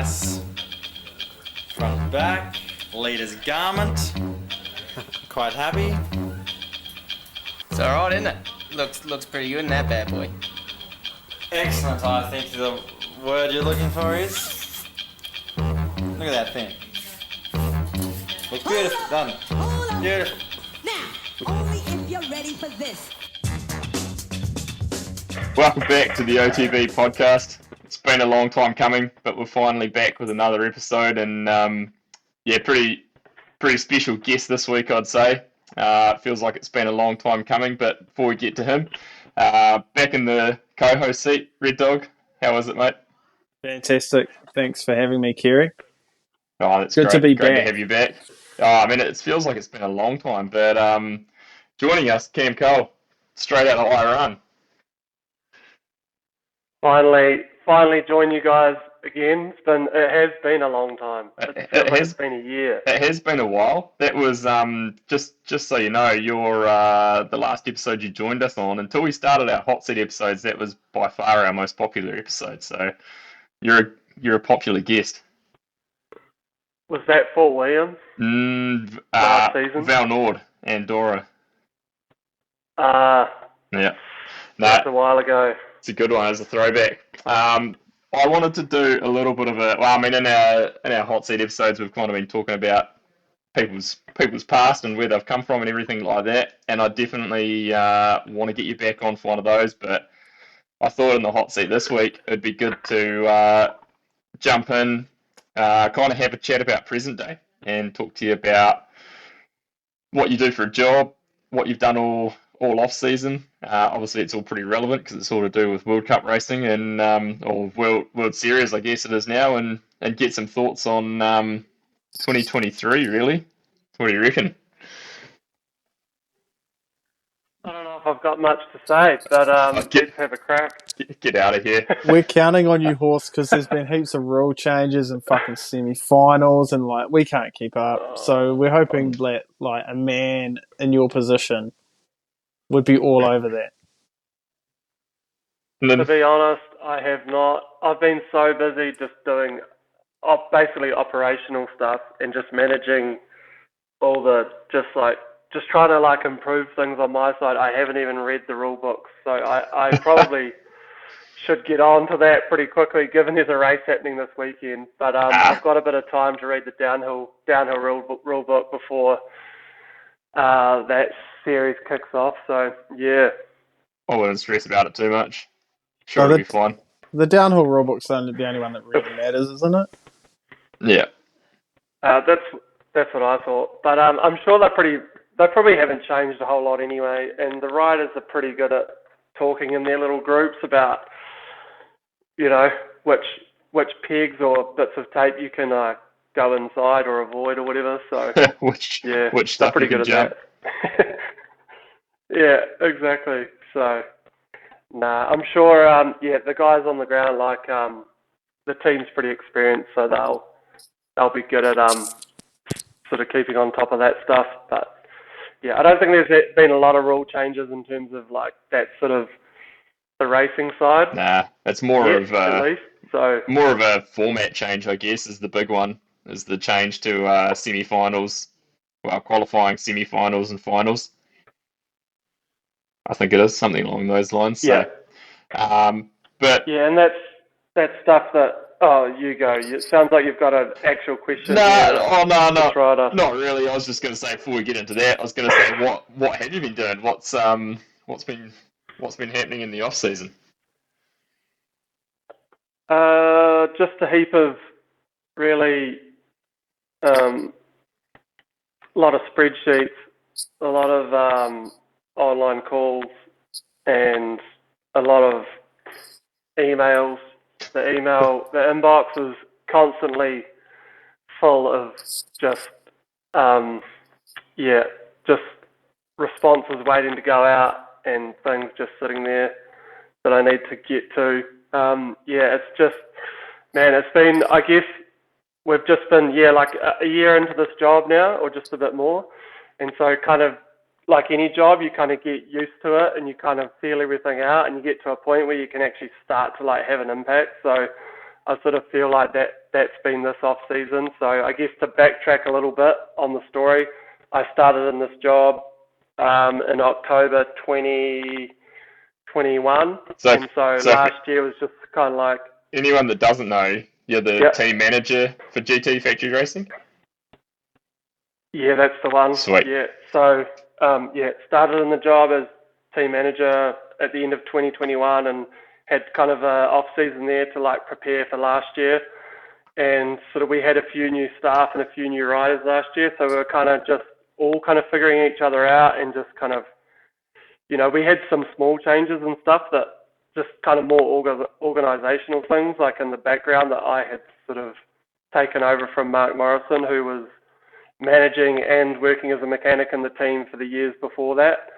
nice front and back, leader's garment. Quite happy. It's alright, isn't it? Looks pretty good in that bad boy. Excellent, I think the word you're looking for is. Look at that thing. Looks beautiful, done. Beautiful. Now, only if you're ready for this. Welcome back to the OTB podcast. It's been a long time coming, but we're finally back with another episode, and pretty special guest this week, I'd say. It feels like it's been a long time coming, but before we get to him, back in the co-host seat, Red Dog. How was it, mate? Fantastic. Thanks for having me, Kerry. Oh, that's Good great. to be great back. to have you back. It feels like it's been a long time, but joining us, Cam Cole, straight out of Iran. Finally join you guys again. It has been a long time. It's been a year. It has been a while. That was just so you know, you're the last episode you joined us on. Until we started our hot seat episodes, that was by far our most popular episode. So you're a popular guest. Was that Fort William last season? Val Nord, Andorra. Yeah. No, That's a while ago. it's a good one as a throwback. I wanted to do a little bit of in our hot seat episodes, we've kind of been talking about people's past and where they've come from and everything like that. And I definitely want to get you back on for one of those. But I thought in the hot seat this week, it'd be good to jump in, kind of have a chat about present day and talk to you about what you do for a job, what you've done all off season. Obviously, it's all pretty relevant because it's all to do with World Cup racing and or World Series, I guess it is now, and get some thoughts on 2023. Really, what do you reckon? I don't know if I've got much to say, but let's have a crack. Get out of here. We're counting on you, Horse, because there's been heaps of rule changes and fucking semi-finals, and we can't keep up. So we're hoping that a man in your position would be all over that. To be honest, I have not. I've been so busy just doing basically operational stuff and just managing all the just trying to improve things on my side. I haven't even read the rule books, so I probably should get on to that pretty quickly, given there's a race happening this weekend. But I've got a bit of time to read the downhill rule book before that series kicks off. So yeah, I wouldn't stress about it too much. Sure, it'll be fine. The downhill rulebook's the only one that really matters, isn't it? Yeah. That's what I thought. But I'm sure they probably haven't changed a whole lot anyway. And the riders are pretty good at talking in their little groups about, which pegs or bits of tape you can go inside or avoid or whatever. So which they're stuff pretty you can good jump. at that. Yeah, exactly. So. Nah, I'm sure. The guys on the ground, the team's pretty experienced, so they'll be good at sort of keeping on top of that stuff. But yeah, I don't think there's been a lot of rule changes in terms of that sort of the racing side. Nah, it's more of at least. So more of a format change, I guess, is the big one. Is the change to semi-finals, qualifying semi-finals and finals. I think it is something along those lines. So, but yeah, and that's stuff that. Oh, you go. It sounds like you've got an actual question. No, not really. I was just going to say before we get into that, I was going to say what have you been doing? What's been happening in the off season? Just a heap of really a lot of spreadsheets, a lot of online calls, and a lot of emails. The inbox is constantly full of just responses waiting to go out and things just sitting there that I need to get to. It's just, man, it's been, I guess, we've just been, a year into this job now, or just a bit more. And so kind of like any job, you kind of get used to it and you kind of feel everything out and you get to a point where you can actually start to have an impact. So I sort of feel like that that's been this off season. So I guess to backtrack a little bit on the story, I started in this job in October 2021, and so last year was just kind of like. Anyone that doesn't know, you're the team manager for GT Factory Racing? Yeah, that's the one. Sweet. Yeah, so started in the job as team manager at the end of 2021 and had kind of a off season there to like prepare for last year. And sort of we had a few new staff and a few new riders last year, so we were kind of just all kind of figuring each other out and just kind of, we had some small changes and stuff that just kind of more organisational things like in the background that I had sort of taken over from Mark Morrison, who was managing and working as a mechanic in the team for the years before that.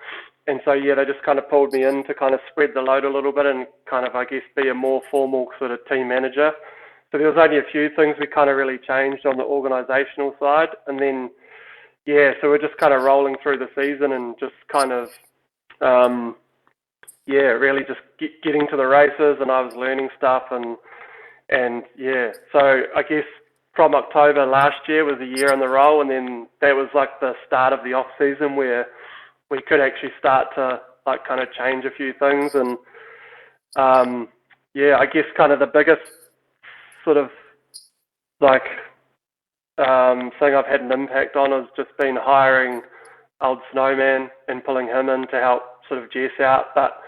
And so, they just kind of pulled me in to kind of spread the load a little bit and kind of, I guess, be a more formal sort of team manager. So there was only a few things we kind of really changed on the organisational side. And then, so we're just kind of rolling through the season and just kind of, really just getting to the races, and I was learning stuff and so I guess from October last year was a year in the role, and then that was like the start of the off season where we could actually start to like kind of change a few things. And I guess kind of the biggest sort of like thing I've had an impact on has just been hiring old Snowman and pulling him in to help sort of Jess out. But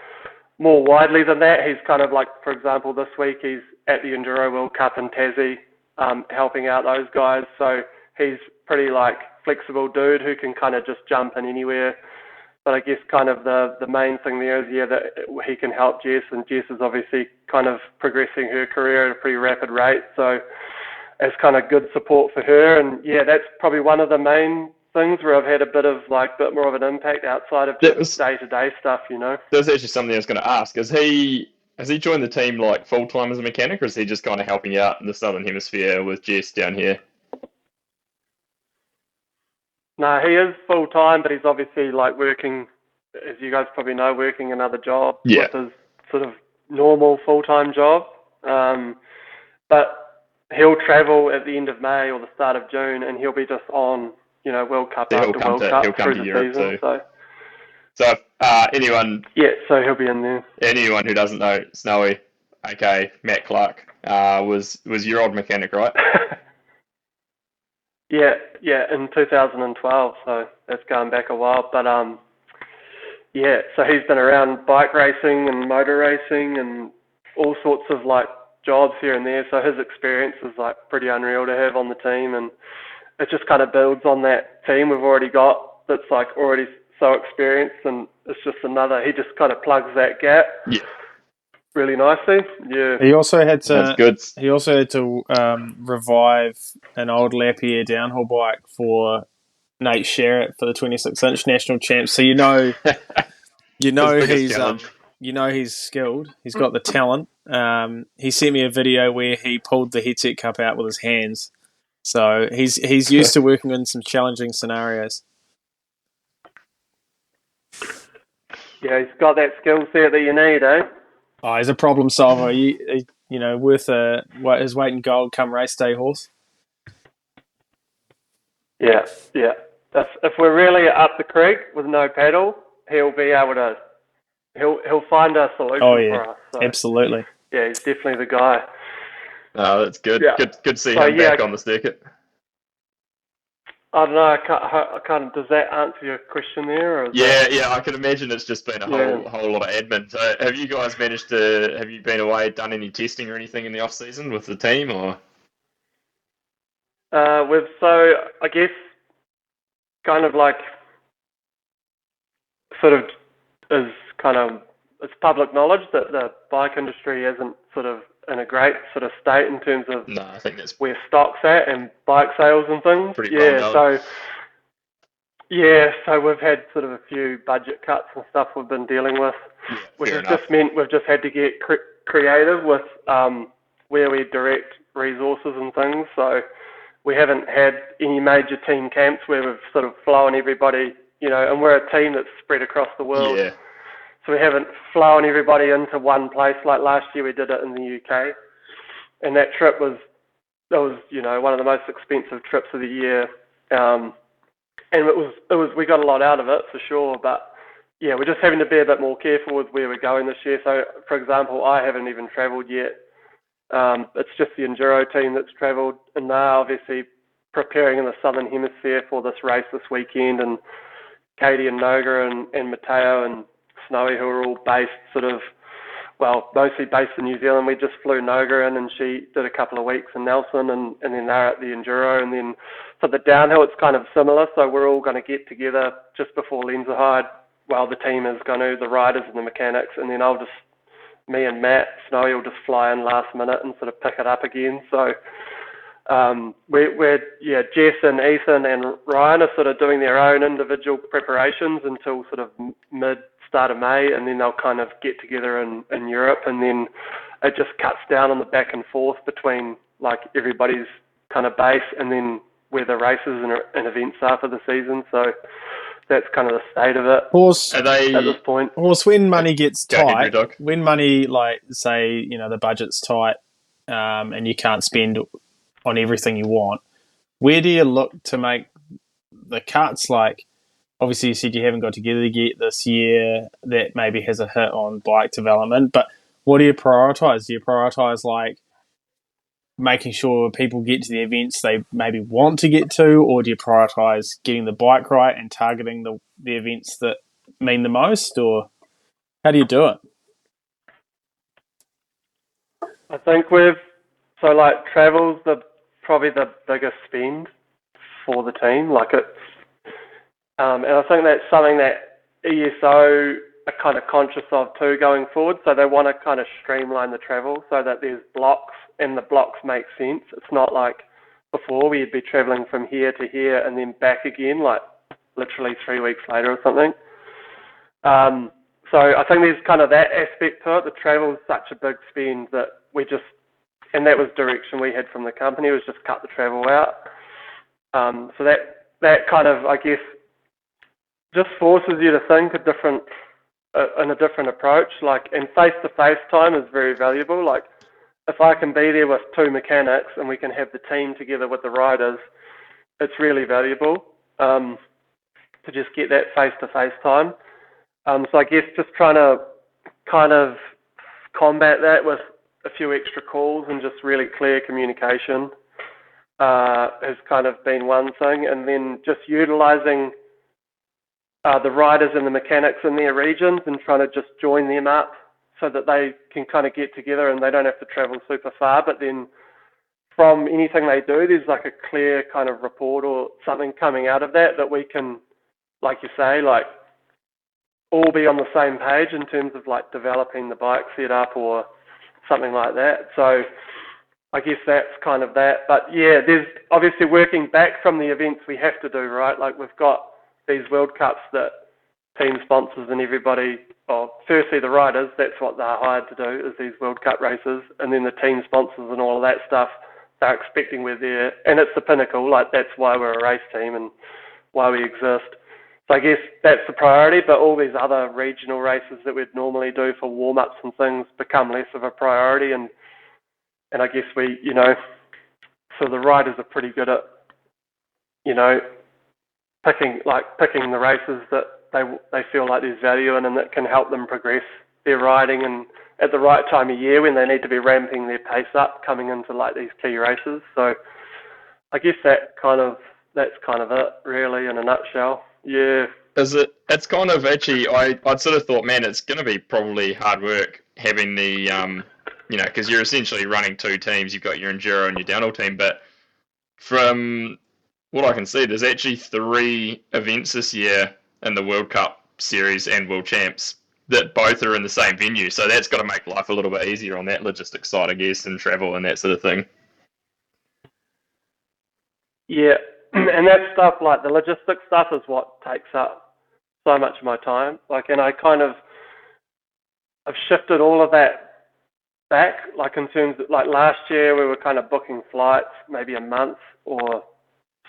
more widely than that, he's kind of like, for example, this week he's at the Enduro World Cup in Tassie, helping out those guys. So he's pretty like flexible dude who can kind of just jump in anywhere. But I guess kind of the main thing there is, that he can help Jess, and Jess is obviously kind of progressing her career at a pretty rapid rate. So it's kind of good support for her. And that's probably one of the main things where I've had a bit more of an impact outside of just day-to-day stuff, There's actually something I was going to ask. Has he joined the team like full-time as a mechanic, or is he just kind of helping out in the Southern Hemisphere with Jess down here? No, he is full-time, but he's obviously like working, as you guys probably know, working another job with his sort of normal full-time job. But he'll travel at the end of May or the start of June, and he'll be just on, World Cup after World Cup through the season. So anyone... Yeah, so he'll be in there. Anyone who doesn't know, Snowy, aka Matt Clark, was your old mechanic, right? Yeah, in 2012, so that's going back a while. But so he's been around bike racing and motor racing and all sorts of like jobs here and there. So his experience is like pretty unreal to have on the team, and it just kind of builds on that team we've already got that's like already so experienced, and it's just he just kind of plugs that gap. Yeah. Really nicely. Yeah. He also had to. That's good. He also had to revive an old Lapierre downhill bike for Nate Sherritt for the 26-inch national champs. So he's skilled. He's got the talent. He sent me a video where he pulled the headset cup out with his hands. So he's used to working in some challenging scenarios. Yeah, he's got that skill set that you need, eh? Oh, he's a problem solver. Worth his weight in gold come race day horse. Yeah. If we're really up the creek with no pedal, he'll be able to. He'll find a solution for us. So, absolutely. Yeah, he's definitely the guy. Oh, that's good. Yeah. Good to see him back on the circuit. I don't know. I can't. Does that answer your question there? Or yeah. I can imagine it's just been a whole lot of admin. So, have you guys managed to? Have you been away, done any testing or anything in the off season with the team, or? I guess kind of like sort of is kind of it's public knowledge that the bike industry isn't sort of in a great sort of state in terms of I think that's where stock's at and bike sales and things. Pretty well known. So we've had sort of a few budget cuts and stuff we've been dealing with, which has just meant we've just had to get creative with where we direct resources and things. So we haven't had any major team camps where we've sort of flown everybody, and we're a team that's spread across the world. Yeah. So we haven't flown everybody into one place like last year we did it in the UK. And that trip was that was, one of the most expensive trips of the year. And we got a lot out of it for sure, but yeah, we're just having to be a bit more careful with where we're going this year. So, for example, I haven't even travelled yet. It's just the Enduro team that's travelled, and they're obviously preparing in the Southern Hemisphere for this race this weekend, and Katie and Noga and Matteo and Snowy, who are all based mostly based in New Zealand. We just flew Noga in, and she did a couple of weeks in Nelson, and then they're at the Enduro, and then for the downhill it's kind of similar, so we're all going to get together just before Lenzerheide. Well, the team is going to, the riders and the mechanics, and then me and Matt Snowy will just fly in last minute and sort of pick it up again. So Jess and Ethan and Ryan are sort of doing their own individual preparations until sort of start of May, and then they'll kind of get together in Europe, and then it just cuts down on the back and forth between like everybody's kind of base and then where the races and events are for the season. So that's kind of the state of it at this point. Horse, when money gets tight, Doc. when money, like, say, the budget's tight and you can't spend on everything you want, where do you look to make the cuts? Like, obviously you said you haven't got together yet this year. That maybe has a hit on bike development, but what do you prioritise? Do you prioritise, like, making sure people get to the events they maybe want to get to, or do you prioritise getting the bike right and targeting the events that mean the most, or how do you do it? I think travel's probably the biggest spend for the team. Like and I think that's something that ESO are kind of conscious of too going forward. So they want to kind of streamline the travel so that there's blocks and the blocks make sense. It's not like before where you'd be traveling from here to here and then back again, like literally 3 weeks later or something. So I think there's kind of that aspect to it. The travel is such a big spend that and that was direction we had from the company, was just cut the travel out. So that kind of, I guess, just forces you to think in a different approach. Like, and face-to-face time is very valuable. Like, if I can be there with two mechanics and we can have the team together with the riders, it's really valuable to just get that face-to-face time. So I guess just trying to kind of combat that with a few extra calls and just really clear communication has kind of been one thing. And then just utilising the riders and the mechanics in their regions and trying to just join them up so that they can kind of get together and they don't have to travel super far. But then from anything they do, there's like a clear kind of report or something coming out of that we can, like you say, like all be on the same page in terms of like developing the bike setup or something like that. So I guess that's kind of that. But yeah, there's obviously working back from the events we have to do, right? Like we've got these World Cups that team sponsors and everybody, firstly the riders, that's what they're hired to do, is these World Cup races, and then the team sponsors and all of that stuff, they're expecting we're there, and it's the pinnacle, like that's why we're a race team and why we exist. So I guess that's the priority, but all these other regional races that we'd normally do for warm-ups and things become less of a priority, and I guess we, so the riders are pretty good at, picking the races that they feel like there's value in and that can help them progress their riding, and at the right time of year when they need to be ramping their pace up coming into like these key races. So I guess that's kind of it really in a nutshell. Yeah. It's kind of actually, I'd sort of thought, man, it's going to be probably hard work having the, because you're essentially running two teams. You've got your enduro and your downhill team, but from what I can see, there's actually 3 events this year in the World Cup series and World Champs that both are in the same venue. So that's got to make life a little bit easier on that logistics side, I guess, and travel and that sort of thing. Yeah, and that stuff, like the logistics stuff, is what takes up so much of my time. Like, and I've shifted all of that back, like in terms of, like last year we were kind of booking flights maybe a month or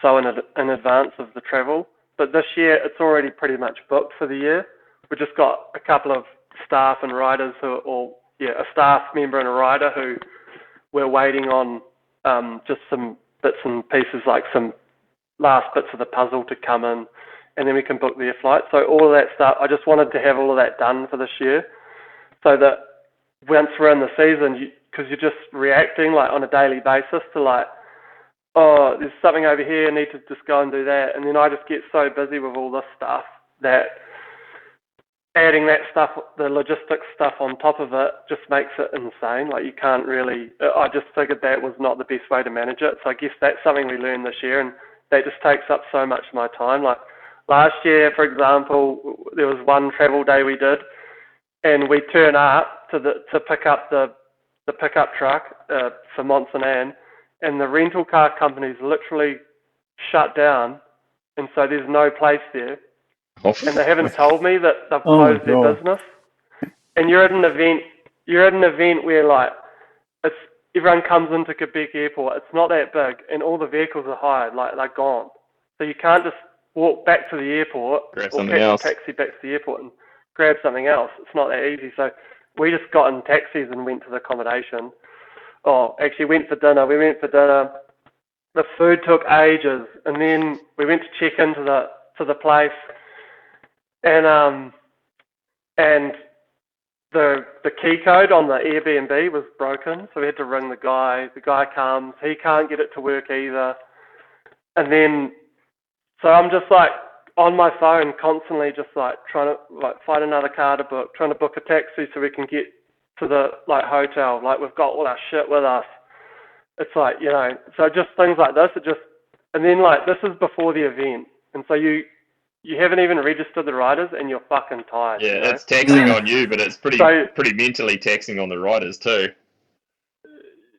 so in advance of the travel. But this year it's already pretty much booked for the year. We've just got a couple of staff and riders a staff member and a rider who we're waiting on just some bits and pieces, like some last bits of the puzzle to come in, and then we can book their flight. So all of that stuff, I just wanted to have all of that done for this year, so that once we're in the season, because you're just reacting like on a daily basis to like, oh, there's something over here, I need to just go and do that, and then I just get so busy with all this stuff that adding that stuff, the logistics stuff on top of it, just makes it insane. Like you can't really, I just figured that was not the best way to manage it. So I guess that's something we learned this year, and that just takes up so much of my time. Like last year, for example, there was one travel day we did, and we turn up to pick up the pickup truck for Montsanan, and the rental car company's literally shut down, and so there's no place there. And they haven't told me that they've closed their business. And you're at an event where like everyone comes into Quebec Airport. It's not that big, and all the vehicles are hired, like they're gone. So you can't just walk back to the airport or catch a taxi back to the airport and grab something else. It's not that easy. So we just got in taxis and went to the accommodation. Oh, actually went for dinner. We went for dinner. The food took ages, and then we went to check into the place. And the key code on the Airbnb was broken, so we had to ring the guy. The guy comes, he can't get it to work either. And then, so I'm just like on my phone constantly, just like trying to like find another car to book, trying to book a taxi so we can get to the like hotel. Like we've got all our shit with us. It's like, you know, so just things like this. And then like this is before the event, and so you haven't even registered the riders, and you're fucking tired. Yeah, you know? it's taxing on you, but it's pretty mentally taxing on the riders too.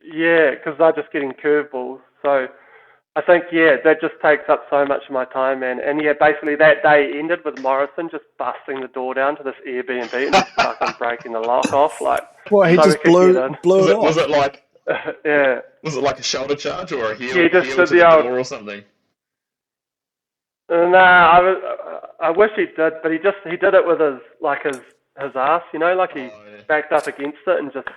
Yeah, because they're just getting curveballs. So I think, yeah, that just takes up so much of my time, man. And yeah, basically that day ended with Morrison just busting the door down to this Airbnb and just fucking breaking the lock off. Like, What, he so just blew it off? Was it like yeah. Was it like a shoulder charge or a heel He just to did the the old, door or something? Nah, I wish he did, but he did it with his ass, you know, like he backed up against it and just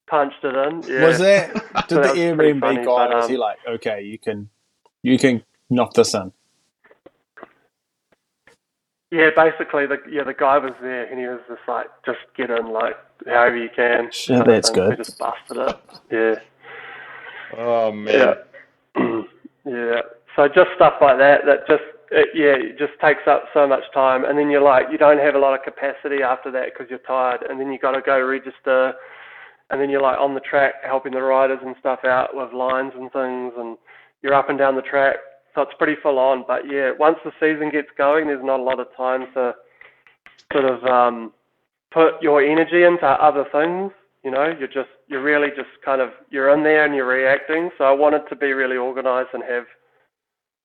punched it in. Yeah. Was that? Did So the that was pretty Airbnb funny, guy? but, Was he like, okay, you can knock this in? Yeah, basically, the guy was there, and he was just like, just get in, like, however you can. Shit, that's good. We just busted it. Yeah. Oh man. Yeah. Yeah. So just stuff like that it just takes up so much time, and then you're like, you don't have a lot of capacity after that because you're tired, and then you got to go register, and then you're like on the track helping the riders and stuff out with lines and things, and you're up and down the track. So it's pretty full on, but yeah, once the season gets going, there's not a lot of time to sort of put your energy into other things. You know, you're really just kind of, you're in there and you're reacting. So I wanted to be really organised and have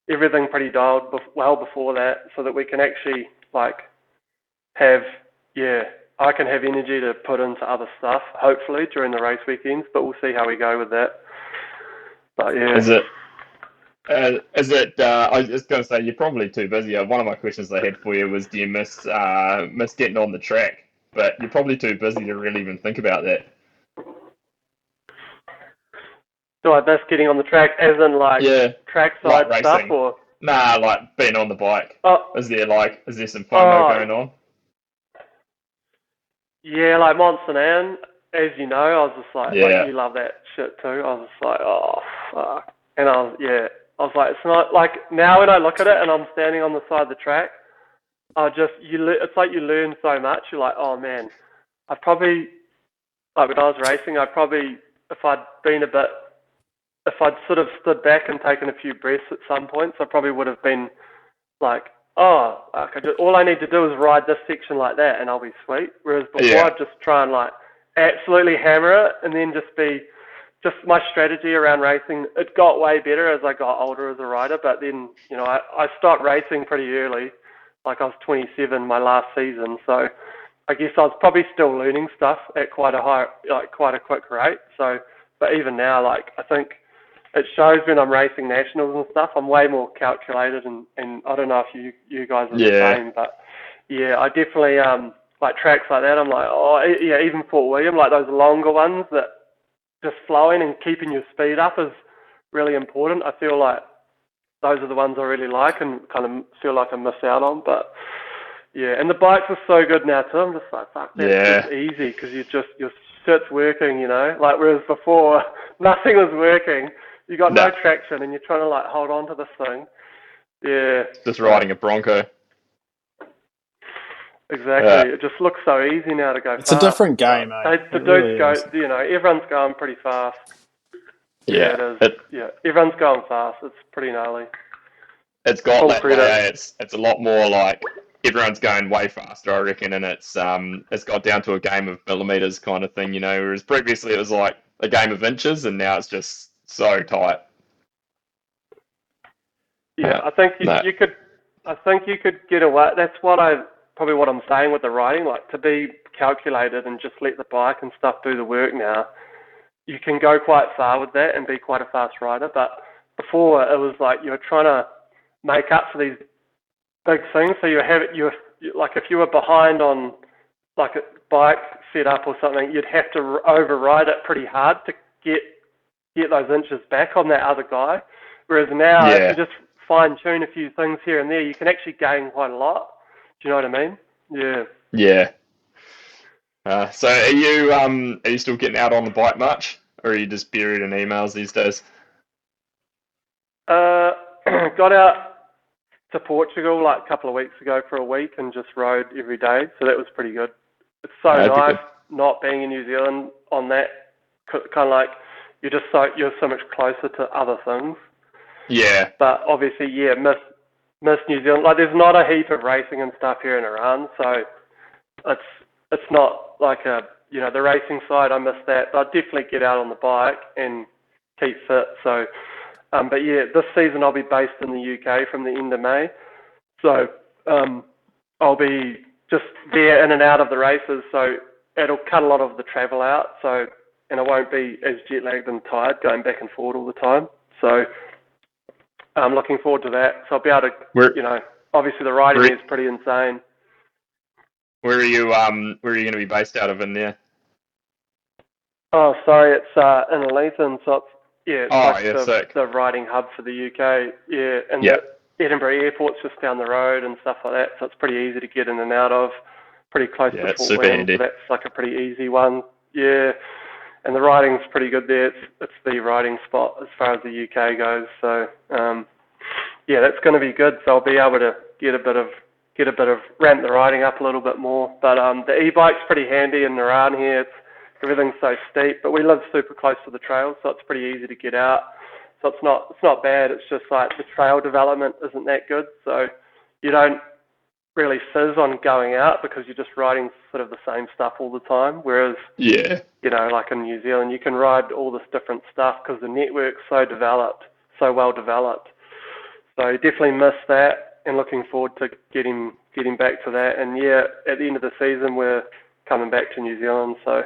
everything pretty dialed well before that, so that we can actually like have, I can have energy to put into other stuff, hopefully during the race weekends. But we'll see how we go with that. But yeah. Is it? I was going to say, you're probably too busy. One of my questions I had for you was, do you miss getting on the track? But you're probably too busy to really even think about that. Do I miss getting on the track, as in like trackside like stuff, racing. or? Nah, like being on the bike. Oh. Is there some FOMO going on? Yeah, like Montsanan, as you know, I was just like you love that shit too. I was just like, oh fuck, and I was like, it's not like, now when I look at it and I'm standing on the side of the track, it's like you learn so much. You're like, oh man, I probably, like when I was racing, if I'd sort of stood back and taken a few breaths at some points, I probably would have been like, oh, all I need to do is ride this section like that and I'll be sweet. Whereas before, I'd just try and like absolutely hammer it, and then just my strategy around racing, it got way better as I got older as a rider. But then, you know, I stopped racing pretty early. Like I was 27 my last season, so I guess I was probably still learning stuff at quite a quick rate. So, but even now, like I think it shows when I'm racing nationals and stuff, I'm way more calculated, and I don't know if you guys are the same, but yeah, I definitely like tracks like that. I'm like, oh yeah, even Fort William, like those longer ones that just flowing and keeping your speed up is really important. I feel like those are the ones I really like and kind of feel like I miss out on. But yeah, and the bikes are so good now too. I'm just like, fuck, that's just easy because your shit's working, you know. Like whereas before nothing was working, you got no traction, and you're trying to like hold on to this thing. Yeah, Just riding a Bronco. exactly. It just looks so easy now to go. It's a different game, eh? The dudes go, you know, everyone's going pretty fast. Yeah, it is. Yeah, everyone's going fast. It's pretty gnarly. It's got Full that credit. way. It's a lot more like everyone's going way faster, I reckon, and it's got down to a game of millimeters kind of thing, you know. Whereas previously it was like a game of inches, and now it's just so tight. Yeah, I think you could. I think you could get away. That's what I'm saying with the riding, like to be calculated and just let the bike and stuff do the work now. You can go quite far with that and be quite a fast rider, but before it was like you were trying to make up for these big things. So you like if you were behind on like a bike setup or something, you'd have to override it pretty hard to get those inches back on that other guy. Whereas now, if you just fine tune a few things here and there, you can actually gain quite a lot. Do you know what I mean? Yeah. Yeah. So are you still getting out on the bike much, or are you just buried in emails these days? Got out to Portugal like a couple of weeks ago for a week and just rode every day, so that was pretty good. It's so nice not being in New Zealand on that, kind of like you're so much closer to other things. Yeah. But obviously, miss New Zealand. Like there's not a heap of racing and stuff here in Iran, so it's not like the racing side. I miss that. But I'd definitely get out on the bike and keep fit. So, but yeah, this season I'll be based in the UK from the end of May. So I'll be just there in and out of the races. So it'll cut a lot of the travel out. So and I won't be as jet lagged and tired going back and forward all the time. So I'm looking forward to that. So I'll be able to, obviously the riding is pretty insane. Where are you going to be based out of in there? Oh, sorry, it's in Leithen, so it's sick. The riding hub for the UK. Yeah, and the Edinburgh Airport's just down the road and stuff like that, so it's pretty easy to get in and out of. Pretty close to it's Fort super William, handy. so that's like a pretty easy one. Yeah, and the riding's pretty good there. It's the riding spot as far as the UK goes. So that's going to be good. So I'll be able to get a bit of ramp the riding up a little bit more. But the e-bike's pretty handy in Iran here. Everything's so steep, but we live super close to the trails, so it's pretty easy to get out. So it's not bad. It's just like the trail development isn't that good, so you don't really fizz on going out because you're just riding sort of the same stuff all the time. Whereas, like in New Zealand, you can ride all this different stuff because the network's so well developed. So definitely miss that, and looking forward to getting back to that. And at the end of the season, we're coming back to New Zealand, so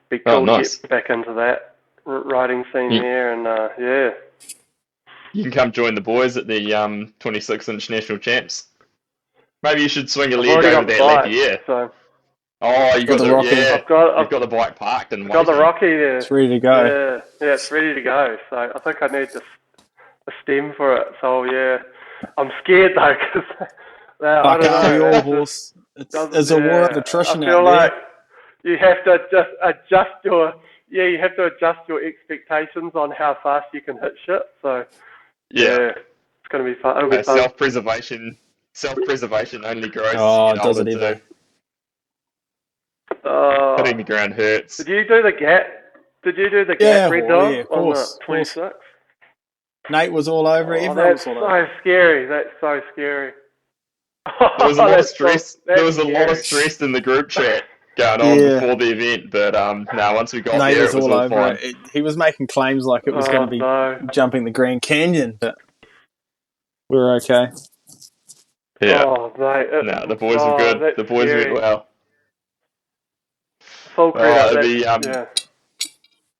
be cool to get back into that riding scene there. And you can come join the boys at the 26-inch national champs. Maybe you should swing a leg over there lap year. So. Oh, you got the Rocky. I've got the bike parked and got the Rocky there. It's ready to go. Yeah, it's ready to go. So I think I need a stem for it. So I'm scared though because I don't know. Your horse. It's a war of attrition I feel out like there. you have to just adjust your expectations on how fast you can hit shit. So it's going to be fun. It'll be fun. Self-preservation only grows. Oh, does it ever? Hitting the ground hurts. Did you do the gap? Red Dog on the 26? Nate was all over it. That's so scary. That's so scary. There was a lot of stress. There was a lot of stress in the group chat going on before the event, but once we got Nate there, was it was all over fine. it. He was making claims like it was going to be jumping the Grand Canyon, but we were okay. Yeah. Oh, mate. The boys were good. The boys went well. Full credit. It'd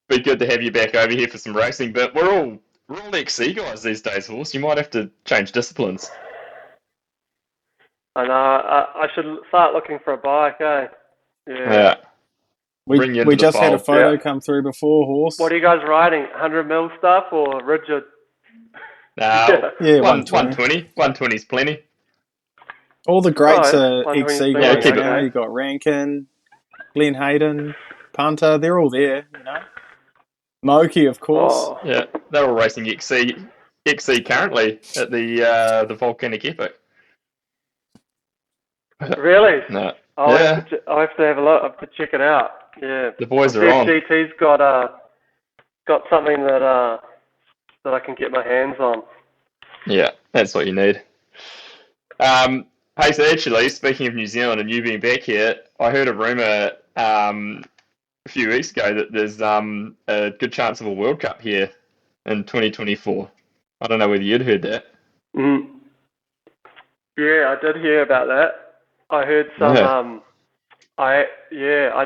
be good to have you back over here for some racing, but we're all XC guys these days, Horse. You might have to change disciplines. I know. I should start looking for a bike, eh? Yeah. bring you into We the just had a fold. photo Yeah. come through before, Horse. What are you guys riding? 100 mil stuff or rigid? Nah, Yeah, 120. 120 is plenty. All the greats Oh, are 120 XC plenty, guys keep it- now. okay. You got Rankin, Glenn Hayden, Punter. They're all there. You know, Moki, of course. Oh, Yeah, they're all racing XC currently at the Volcanic Epic. really? No. I'll Yeah, have to have a look. I have to check it out. Yeah. the boys I'll are see on. if GT's got something that I can get my hands on. Yeah, that's what you need. Hey, so actually, speaking of New Zealand and you being back here, I heard a rumour a few weeks ago that there's a good chance of a World Cup here in 2024. I don't know whether you'd heard that. Mm. Yeah, I did hear about that. I heard some. Yeah. I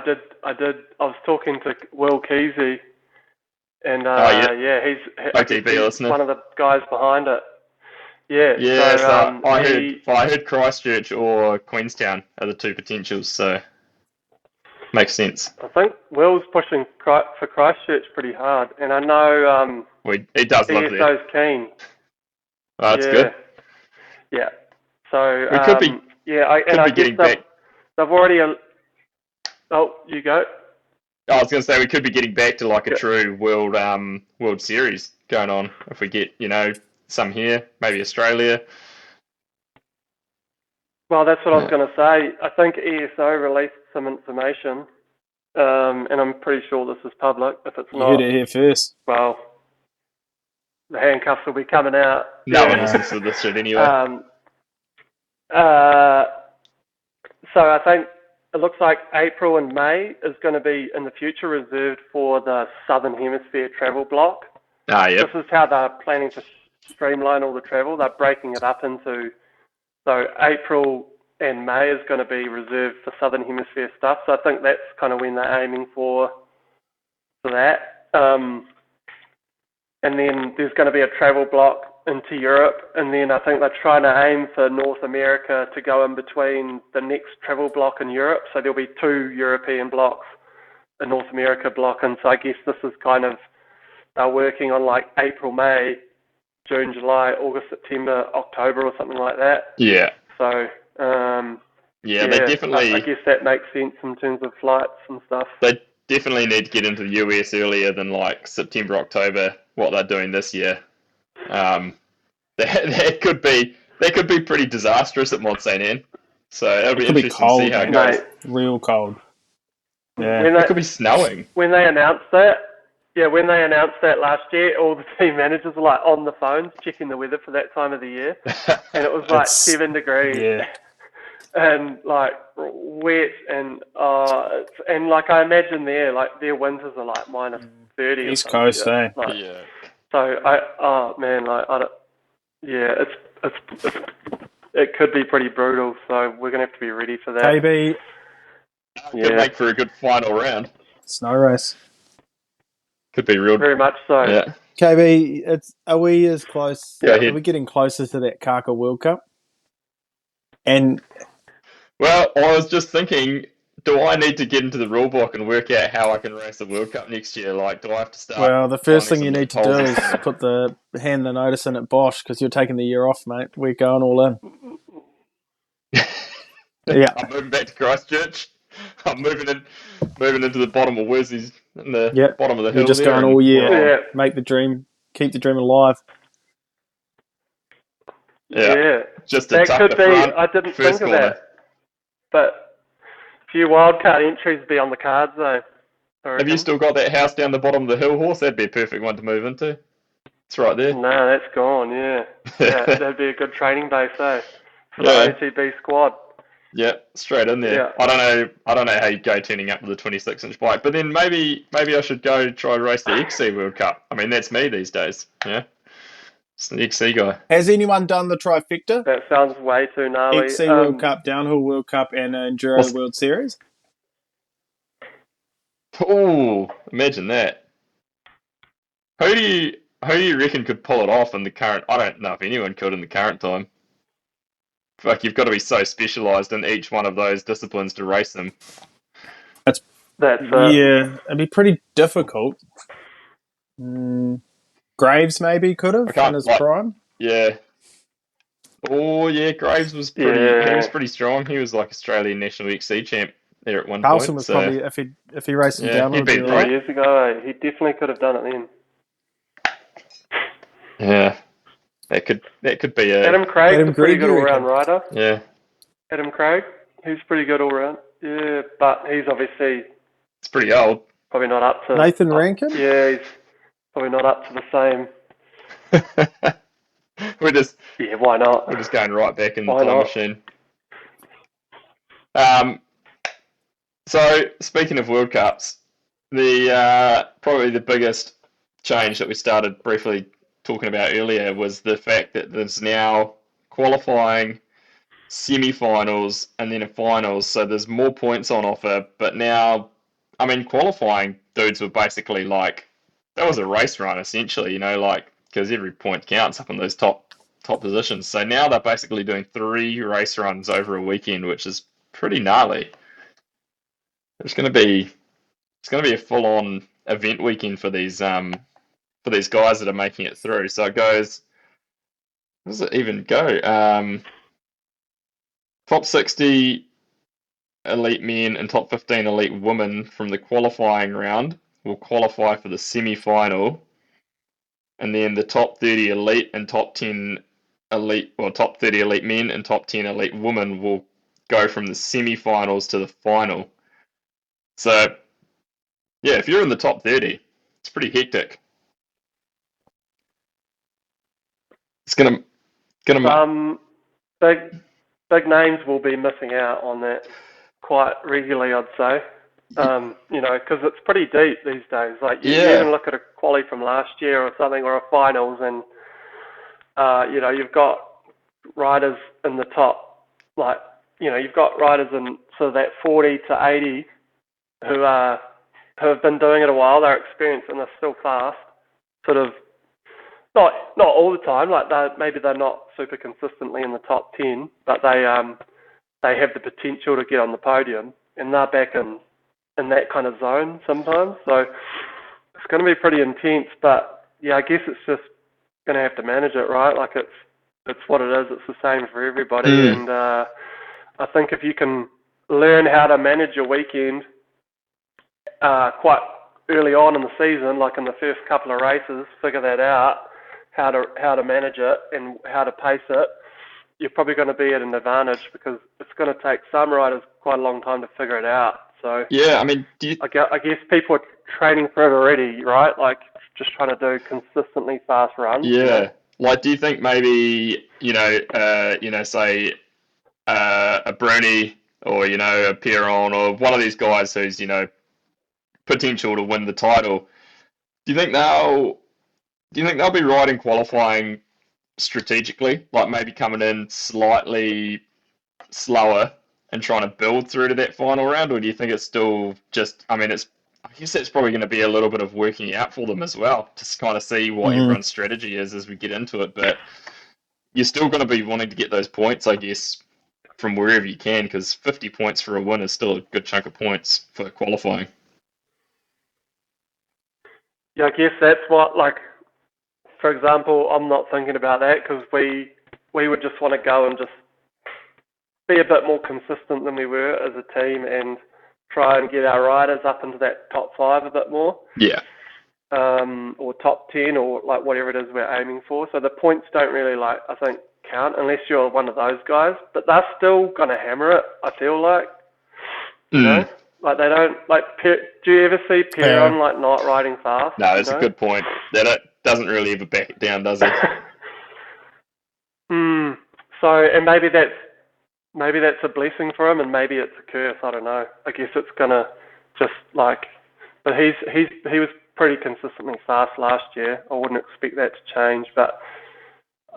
did. I was talking to Will Kesey, and yeah. I OTB guess he's listener. one of the guys behind it. Yeah. Yeah, so I he, heard Christchurch or Queenstown are the two potentials, so makes sense. I think Will's pushing for Christchurch pretty hard, and I know He does love there. ESO's keen. Oh, that's yeah. good. Yeah. So We could be I guess getting back. they've already. Oh, you go. I was going to say we could be getting back to like a Yeah. true World Series going on if we get some here, maybe Australia. Well, that's what I was Yeah. going to say. I think ESO released some information, and I'm pretty sure this is public. If it's You not, heard it here first. well, the handcuffs will be coming out. No one Yeah. listens to this shit anyway. So I think it looks like April and May is going to be in the future reserved for the Southern Hemisphere travel block. Yep. This is how they're planning to streamline all the travel. They're breaking it up into, so April and May is going to be reserved for Southern Hemisphere stuff. So I think that's kind of when they're aiming for that. And then there's going to be a travel block into Europe, and then I think they're trying to aim for North America to go in between the next travel block in Europe. So there'll be 2 European blocks, a North America block, and so I guess this is kind of, they're working on like April, May, June, July, August, September, October or something like that. Yeah. So, Yeah, they definitely. I guess that makes sense in terms of flights and stuff. They definitely need to get into the US earlier than like September, October. What they're doing this year. That could be pretty disastrous at Mont Saint Anne. So it'll be It could be interesting cold, to see how it mate. goes. Real cold. Yeah. It could be snowing. When they announced that last year, all the team managers were like on the phones checking the weather for that time of the year, and it was like It's- 7 degrees Yeah. and like wet and like I imagine their winters are like minus 30. or East something, Coast, yeah. eh? Like, Yeah. So it could be pretty brutal. So we're gonna have to be ready for that. KB, Could Yeah. make for a good final round. snow race. Could be real. Very much so. Yeah. KB, are we as close? Go ahead. Are we getting closer to that Kaka World Cup? And Well, I was just thinking, do I need to get into the rule book and work out how I can race the World Cup next year? Like, do I have to start? well, the first thing finding you some need to do loopholes? is hand the notice in at Bosch because you're taking the year off, mate. We're going all in. Yeah. I'm moving back to Christchurch. I'm moving into the bottom of Wesley's, in the Yep. bottom of the hill. You're just there going and- all year. Yeah. Make the dream, keep the dream alive. Yeah. Just to That tuck could the be. front, I didn't first think of corner. that. But a few wildcard entries would be on the cards, though. I Have you reckon. still got that house down the bottom of the hill, Horse? That'd be a perfect one to move into. It's right there. No, that's gone. Yeah, that'd be a good training base, eh? For Yeah. the OTB squad. Yeah, straight in there. Yeah. I don't know how you go turning up with a 26-inch bike, but then maybe I should go try and race the XC World Cup. I mean, that's me these days. Yeah, just the XC guy. Has anyone done the trifecta? That sounds way too gnarly. XC World Cup, Downhill World Cup, and Enduro What's- World Series? Oh, imagine that. Who do you reckon could pull it off in the current? I don't know if anyone could in the current time. Like, you've got to be so specialised in each one of those disciplines to race them. That's Yeah, it'd be pretty difficult. Graves maybe could I have in can't his like, prime. yeah. Oh yeah, Graves was pretty. He was Yeah. pretty strong. He was like Australian national XC champ there at one Carlson point. was So probably if he raced him yeah, down, he'd would be been Yeah, alright. through. years ago, he definitely could have done it then. Yeah, that could be a Adam Craig's Adam a pretty Gregg, good you reckon? all-round rider. yeah. Adam Craig, he's pretty good all-round. Yeah, but he's obviously It's pretty old. probably not up to... Nathan Rankin? Yeah, he's probably not up to the same... we're just Yeah, why not? we're just going right back in the Why time not? machine. So speaking of World Cups, the probably the biggest change that we started briefly talking about earlier was the fact that there's now qualifying, semi-finals, and then a finals. So there's more points on offer. But now, I mean, qualifying dudes were basically like that was a race run essentially. Like because every point counts up in those top positions. So now they're basically doing 3 race runs over a weekend, which is pretty gnarly. It's going to be a full-on event weekend for these guys that are making it through. So it goes. How does it even go? Top 60 elite men and top 15 elite women from the qualifying round will qualify for the semi-final, and then the top 30 elite and top 10 elite, well, top 30 elite men and top 10 elite women will go from the semi-finals to the final. So yeah, if you're in the top 30, it's pretty hectic. It's gonna Some big names will be missing out on that quite regularly, I'd say. Because it's pretty deep these days. Like you even look at a quali from last year or something, or a finals, and you've got riders in the top, like you've got riders in sort of that 40 to 80 who have been doing it a while. They're experienced and they're still fast. Sort of not all the time. Like maybe they're not super consistently in the top 10, but they have the potential to get on the podium, and they're back in that kind of zone sometimes. So it's going to be pretty intense. But yeah, I guess it's just going to have to manage it, right? Like it's what it is. It's the same for everybody, and I think if you can learn how to manage your weekend quite early on in the season, like in the first couple of races, figure that out, how to manage it and how to pace it, you're probably going to be at an advantage, because it's going to take some riders quite a long time to figure it out. So yeah, I mean, I guess people are training for it already, right? Like just trying to do consistently fast runs. yeah. Like, do you think maybe say a Bruni or a Pierron or one of these guys who's potential to win the title? Do you think they'll be riding qualifying strategically, like maybe coming in slightly slower and trying to build through to that final round, or do you think it's still just? I mean, I guess that's probably going to be a little bit of working out for them as well, to kind of see what everyone's strategy is as we get into it. But you're still going to be wanting to get those points, I guess, from wherever you can, because 50 points for a win is still a good chunk of points for qualifying. Yeah, I guess that's what, like, for example, I'm not thinking about that, because we would just want to go and just be a bit more consistent than we were as a team and try and get our riders up into that top 5 a bit more. Yeah. Or top 10, or like whatever it is we're aiming for. So the points don't really, like, I think, count unless you're one of those guys. But they're still going to hammer it, I feel like. You know? Like, they don't, like, do you ever see Pierron, like, not riding fast? No, that's a good point. That doesn't really ever back it down, does it? So, and maybe that's a blessing for him, and maybe it's a curse. I don't know. I guess it's gonna just like, but he was pretty consistently fast last year. I wouldn't expect that to change, but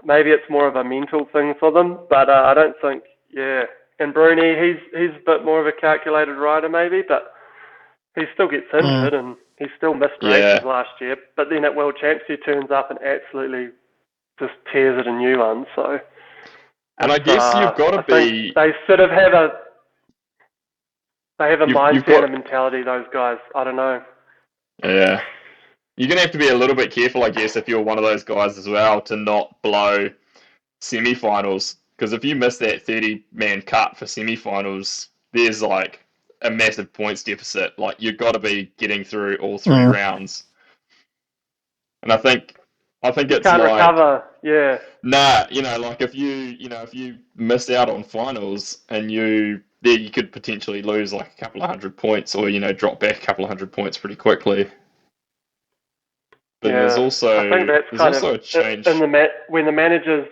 maybe it's more of a mental thing for them. But I don't think, yeah. And Bruni, he's a bit more of a calculated rider maybe, but he still gets injured and he still missed races last year. But then at World Champs he turns up and absolutely just tears it a new one. So. And I guess you've got to be. They sort of have a. They have a You've mindset got- and a mentality, those guys. I don't know. Yeah. You're going to have to be a little bit careful, I guess, if you're one of those guys as well, to not blow semi-finals. Because if you miss that 30-man cut for semi-finals, there's like a massive points deficit. Like, you've got to be getting through all three rounds. And I think it's Can't like... recover, yeah. Nah, like if you miss out on finals and you could potentially lose like a couple of 100 points or, drop back a couple of 100 points pretty quickly. But there's also I think that's a change. When the managers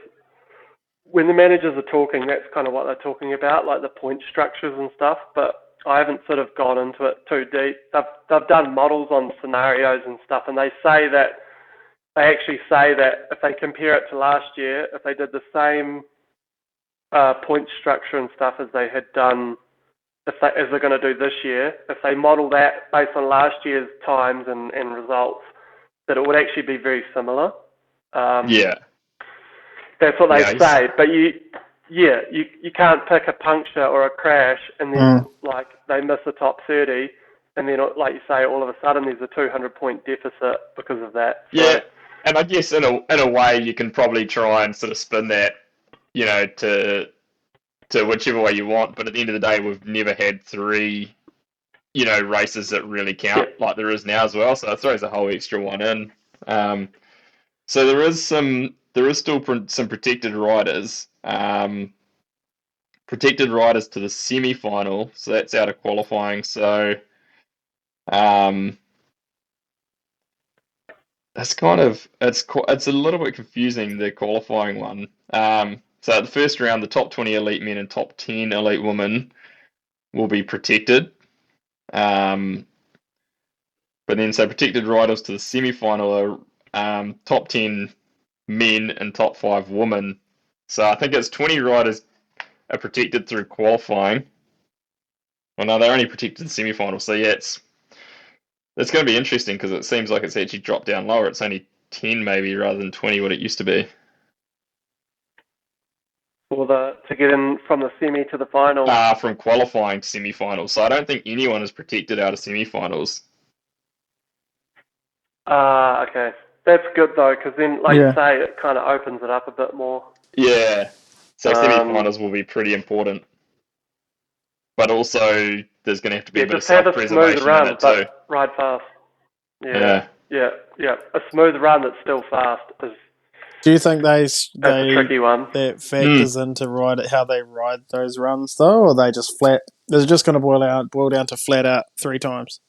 are talking, that's kind of what they're talking about, like the point structures and stuff. But I haven't sort of gone into it too deep. They've done models on scenarios and stuff, and they actually say that if they compare it to last year, if they did the same point structure and stuff as they had done, as they're going to do this year, if they model that based on last year's times and results, that it would actually be very similar. Yeah. That's what they say. But you can't pick a puncture or a crash and then like they miss the top 30, and then like you say, all of a sudden there's a 200-point deficit because of that. So, yeah. And I guess in a way you can probably try and sort of spin that, to whichever way you want. But at the end of the day, we've never had three, races that really count like there is now as well. So it throws a whole extra one in. So there is still some protected riders. Protected riders to the semi-final. So that's out of qualifying. So, that's it's a little bit confusing, the qualifying one. So at the first round, the top 20 elite men and top 10 elite women will be protected. But then, so protected riders to the semi-final are top 10 men and top 5 women. So I think it's 20 riders are protected through qualifying. Well, no, they're only protected in the semi-final. So yeah, it's going to be interesting because it seems like it's actually dropped down lower. It's only 10 maybe rather than 20 what it used to be. to get in from the semi to the final. From qualifying to semi-finals. So I don't think anyone is protected out of semi-finals. Okay. That's good though, because then, like you say, it kind of opens it up a bit more. Yeah. So semi-finals will be pretty important. But also, there's going to have to be a bit of self-preservation in it too. Ride fast. Yeah. A smooth run that's still fast is. Do you think that's a tricky one. that factors into how they ride those runs though, or are they just flat? Is it just going to boil down to flat out 3 times?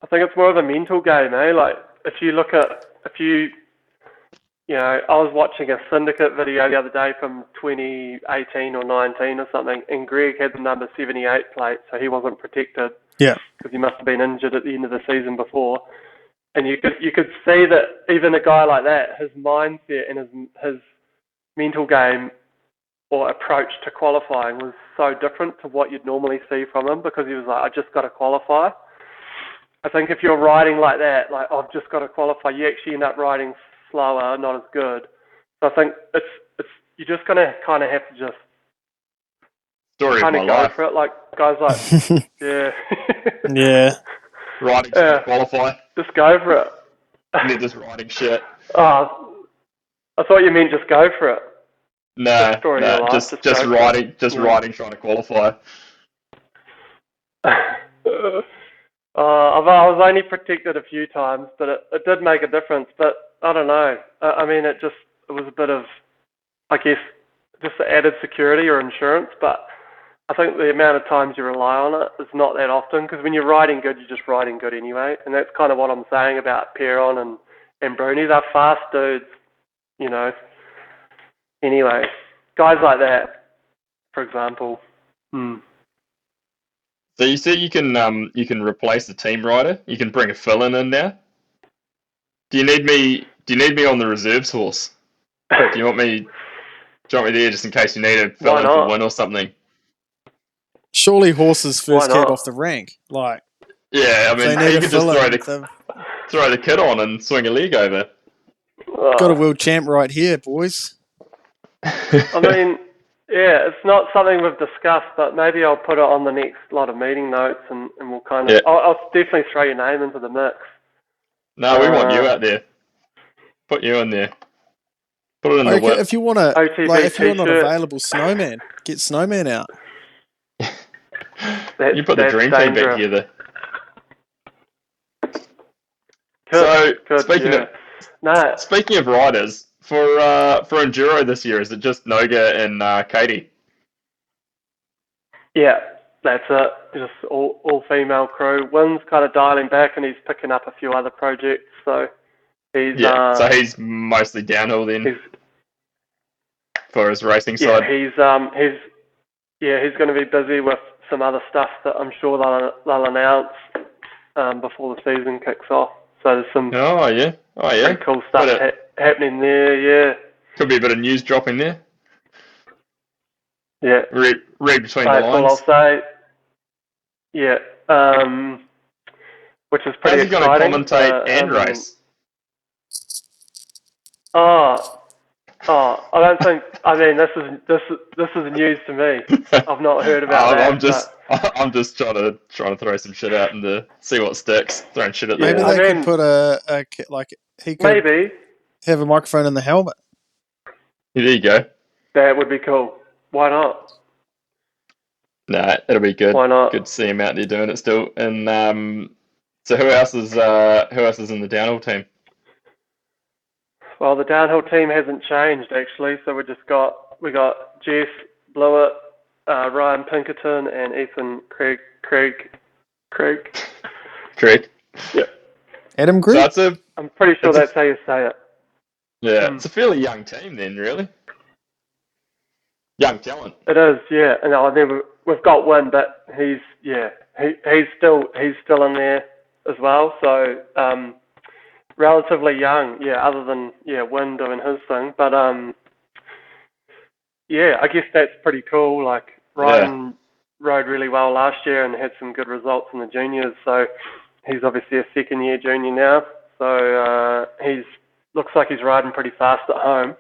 I think it's more of a mental game, eh? Like if you I was watching a syndicate video the other day from 2018 or 19 or something, and Greg had the number 78 plate, so he wasn't protected. Yeah. Because he must have been injured at the end of the season before. And you could see that even a guy like that, his mindset and his mental game or approach to qualifying was so different to what you'd normally see from him, because he was like, I just got to qualify. I think if you're riding like that, like, I've just got to qualify, you actually end up riding slower, not as good. So I think you're just going to kind of have to just kind of go for it, like guys like Yeah. Riding to qualify. Just go for it. And they're just riding shit. Oh, I thought you meant just go for it. No, just riding, trying to qualify. I was only protected a few times, but it did make a difference. But I don't know. I mean, it was a bit of, I guess, just added security or insurance. But I think the amount of times you rely on it is not that often, because when you're riding good, you're just riding good anyway. And that's kind of what I'm saying about Perron and Bruni. They're fast dudes, Anyway, guys like that, for example. So you said you can replace the team rider. You can bring a fill-in now. Do you need me on the reserves horse? Do you want me there just in case you need a fill-in for one or something? Surely horses first cab off the rank, like. Yeah, I mean, you could just throw the kit on and swing a leg over. Got a world champ right here, boys. I mean, yeah, it's not something we've discussed, but maybe I'll put it on the next lot of meeting notes, and we'll kind of. Yeah. I'll definitely throw your name into the mix. No, we want you out there. Put you in there. Put it in I the reckon whip. if you want to, OTB like, if you're not t-shirt. available, Snowman, get Snowman out. You put the That's dream team back dangerous. together. Good, So good, yeah. No, speaking of riders, for enduro this year, is it just Noga and Katie? yeah, that's it. Just all female crew. Wynn's kind of dialing back, and he's picking up a few other projects. So he's So he's mostly downhill then for his racing yeah side. he's going to be busy with some other stuff that I'm sure they'll announce before the season kicks off. So there's some Oh yeah. pretty cool stuff happening there. Yeah, Could be a bit of news dropping there. yeah. Read between the That's all lines. I'll say. Yeah, which is pretty How's he going exciting. to commentate and race? I don't think. I mean, this is news to me. I've not heard about that. I'm just trying to throw some shit out and to see what sticks. Throwing shit at the Maybe wall. they could put he could Maybe have a microphone in the helmet. There you go. that would be cool. Why not? Nah, it'll be good. Why not? Good to see him out there doing it still. And so who else is in the downhill team? Well, the downhill team hasn't changed actually. So we got Jess Blewett, Ryan Pinkerton, and Ethan Craig. Correct. Yeah. Adam Green. So I'm pretty sure that's how you say it. yeah, it's a fairly young team then, really. Young talent. It is, yeah. And we've got Wynn, but he's still in there as well. So relatively young, yeah. Other than Wynn doing his thing, but I guess that's pretty cool. Like Ryan rode really well last year and had some good results in the juniors. So he's obviously a second-year junior now. So looks like he's riding pretty fast at home.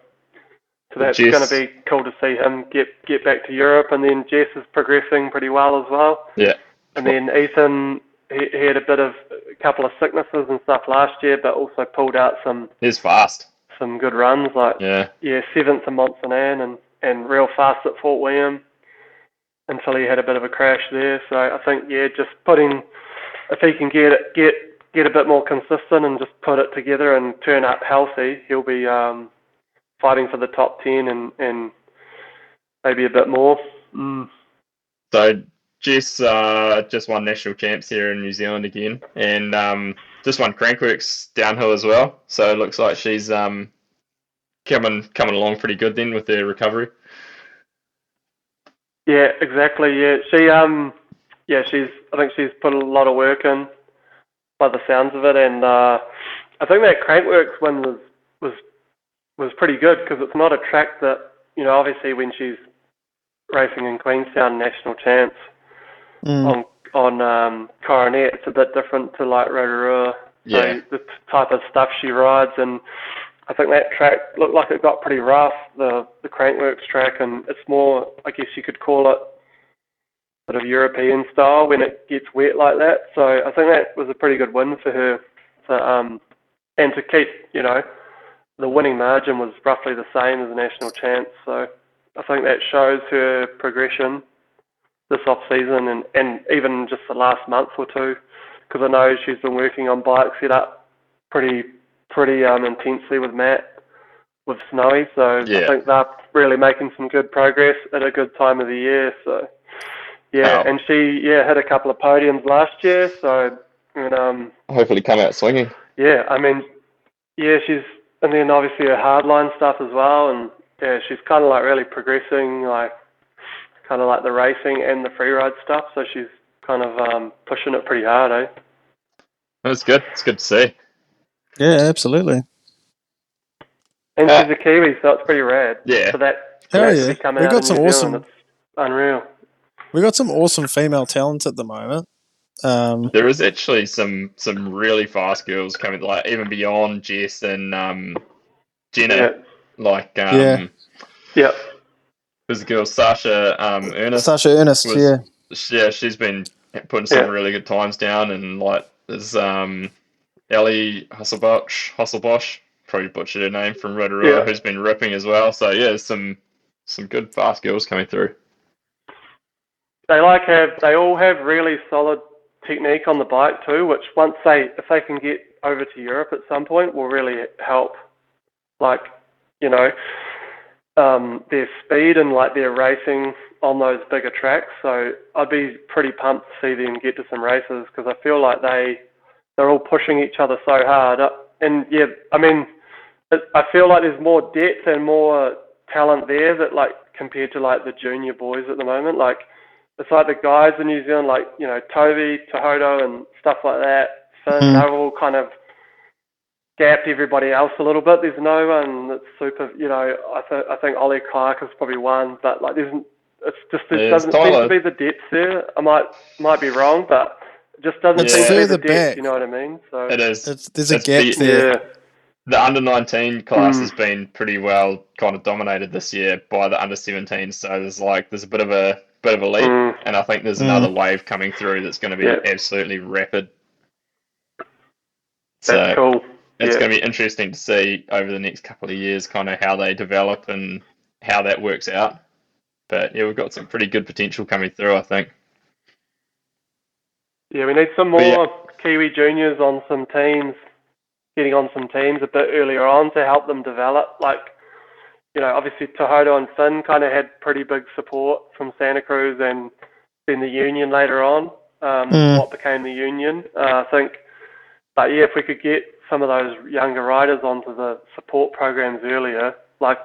So that's going to be cool to see him get back to Europe. And then Jess is progressing pretty well as well. Yeah. And then Ethan, he had a couple of sicknesses and stuff last year, but also pulled out He's fast. some good runs, like 7th at Mont Saint Anne and real fast at Fort William until he had a bit of a crash there. So I think just if he can get a bit more consistent and just put it together and turn up healthy, he'll be fighting for the top 10 and maybe a bit more. So Jess just won national champs here in New Zealand again, and just won Crankworks downhill as well. So it looks like she's coming along pretty good then with their recovery. Yeah, exactly. Yeah, I think she's put a lot of work in by the sounds of it, and I think that Crankworks win was pretty good because it's not a track that, obviously when she's racing in Queenstown national champs on Coronet, it's a bit different to like Rotorua. Yeah. So the type of stuff she rides, and I think that track looked like it got pretty rough, the Crankworks track, and it's more, I guess you could call it sort of European style when it gets wet like that. So I think that was a pretty good win for her. So, and to keep, the winning margin was roughly the same as the national champs. So I think that shows her progression this off-season and even just the last month or two, because I know she's been working on bike setup pretty intensely with Matt, with Snowy. So I think they're really making some good progress at a good time of the year. So and she hit a couple of podiums last year. So hopefully come out swinging. Yeah, I mean, she's, and then obviously her hardline stuff as well, and she's kind of like really progressing, like kind of like the racing and the freeride stuff. So she's kind of pushing it pretty hard, eh? That's good. It's good to see. Yeah, absolutely. And she's a Kiwi, so it's pretty rad. Yeah. So that Hell yeah. come We out got in some New awesome. Zealand, it's unreal. We got some awesome female talent at the moment. There is actually some really fast girls coming, like even beyond Jess and Jenna. Yeah. Yep. There's a girl, Sasha Ernest. Sasha Ernest, yeah. Yeah, she's been putting some really good times down, and like there's Ellie Hasselbosch, probably butchered her name, from Rotorua, who's been ripping as well. So yeah, there's some good fast girls coming through. They all have really solid technique on the bike too, which if they can get over to Europe at some point, will really help. Like, you know, their speed and like their racing on those bigger tracks. So I'd be pretty pumped to see them get to some races, because I feel like they're all pushing each other so hard. And yeah, I mean, I feel like there's more depth and more talent there that, like, compared to like the junior boys at the moment. Like, it's like the guys in New Zealand, like, you know, Toby, Tohoto and stuff like that, Finn, they're all kind of gapped everybody else a little bit. There's no one that's super, you know, I think Ollie Clark is probably one, but like there doesn't seem to be the depth there. I might be wrong, but it just doesn't seem to be the depth, back. you know what I mean? So it is. There's a gap there. Yeah. The under-19 class has been pretty well kind of dominated this year by the under-17, so there's a bit of a leap, and I think there's another wave coming through that's going to be absolutely rapid. That's cool. It's going to be interesting to see over the next couple of years kind of how they develop and how that works out. But yeah, we've got some pretty good potential coming through, I think. Yeah, we need some more Kiwi juniors on some teams, getting on some teams a bit earlier on to help them develop. Like, you know, obviously Tohoto and Finn kind of had pretty big support from Santa Cruz and then the Union later on, what became the Union. I think, but yeah, if we could get some of those younger riders onto the support programs earlier, like,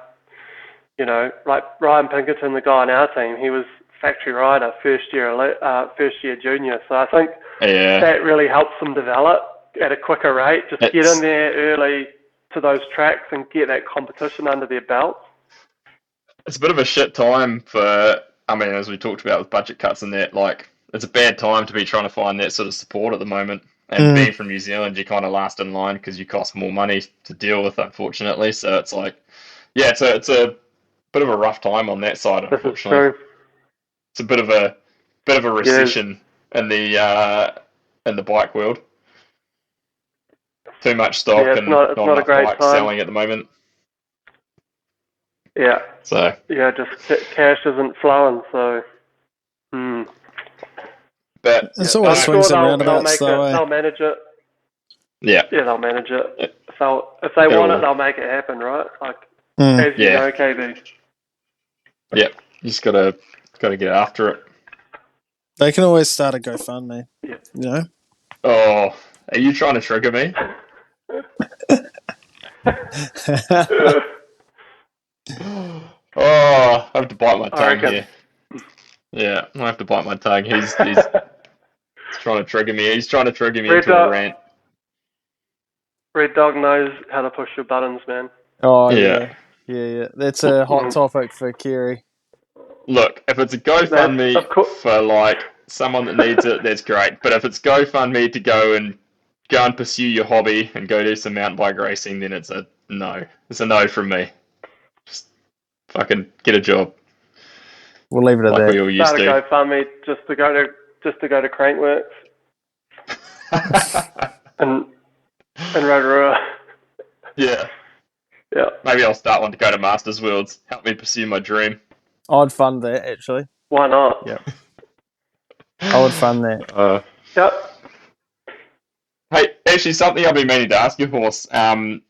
you know, like Ryan Pinkerton, the guy on our team, he was factory rider, first year junior. So I think that really helps them develop at a quicker rate. Just get in there early to those tracks and get that competition under their belts. It's a bit of a shit time for, I mean, as we talked about with budget cuts and that, like, it's a bad time to be trying to find that sort of support at the moment. And being from New Zealand, you kind of last in line because you cost more money to deal with, unfortunately. So it's like, yeah, it's a bit of a rough time on that side, unfortunately. It's a bit of a recession in the bike world. Too much stock and not enough bikes selling at the moment. Yeah. So yeah, just cash isn't flowing. So. But it's always swings and roundabouts, they'll manage it. Yeah. Yeah, they'll manage it. So if they want it, they'll make it happen, right? Like, as you know, KB. Yeah, you just gotta get after it. They can always start a GoFundMe. Yeah. You know. Oh, are you trying to trigger me? I have to bite my tongue here. Yeah, I have to bite my tongue. He's trying to trigger me. He's trying to trigger me into a rant. Red Dog knows how to push your buttons, man. Oh, yeah. That's a hot topic for Kerry. Look, if it's a GoFundMe for, like, someone that needs it, that's great. But if it's GoFundMe to go and pursue your hobby and go do some mountain bike racing, then it's a no. It's a no from me. Just fucking get a job. We'll leave it at that. We all used Start a GoFundMe just to go to Crankworks and Rotorua. Yeah. Maybe I'll start one to go to Masters Worlds. Help me pursue my dream. I'd fund that, actually. Why not? Yeah. I would fund that. Hey, actually, something I've been meaning to ask you, Horse.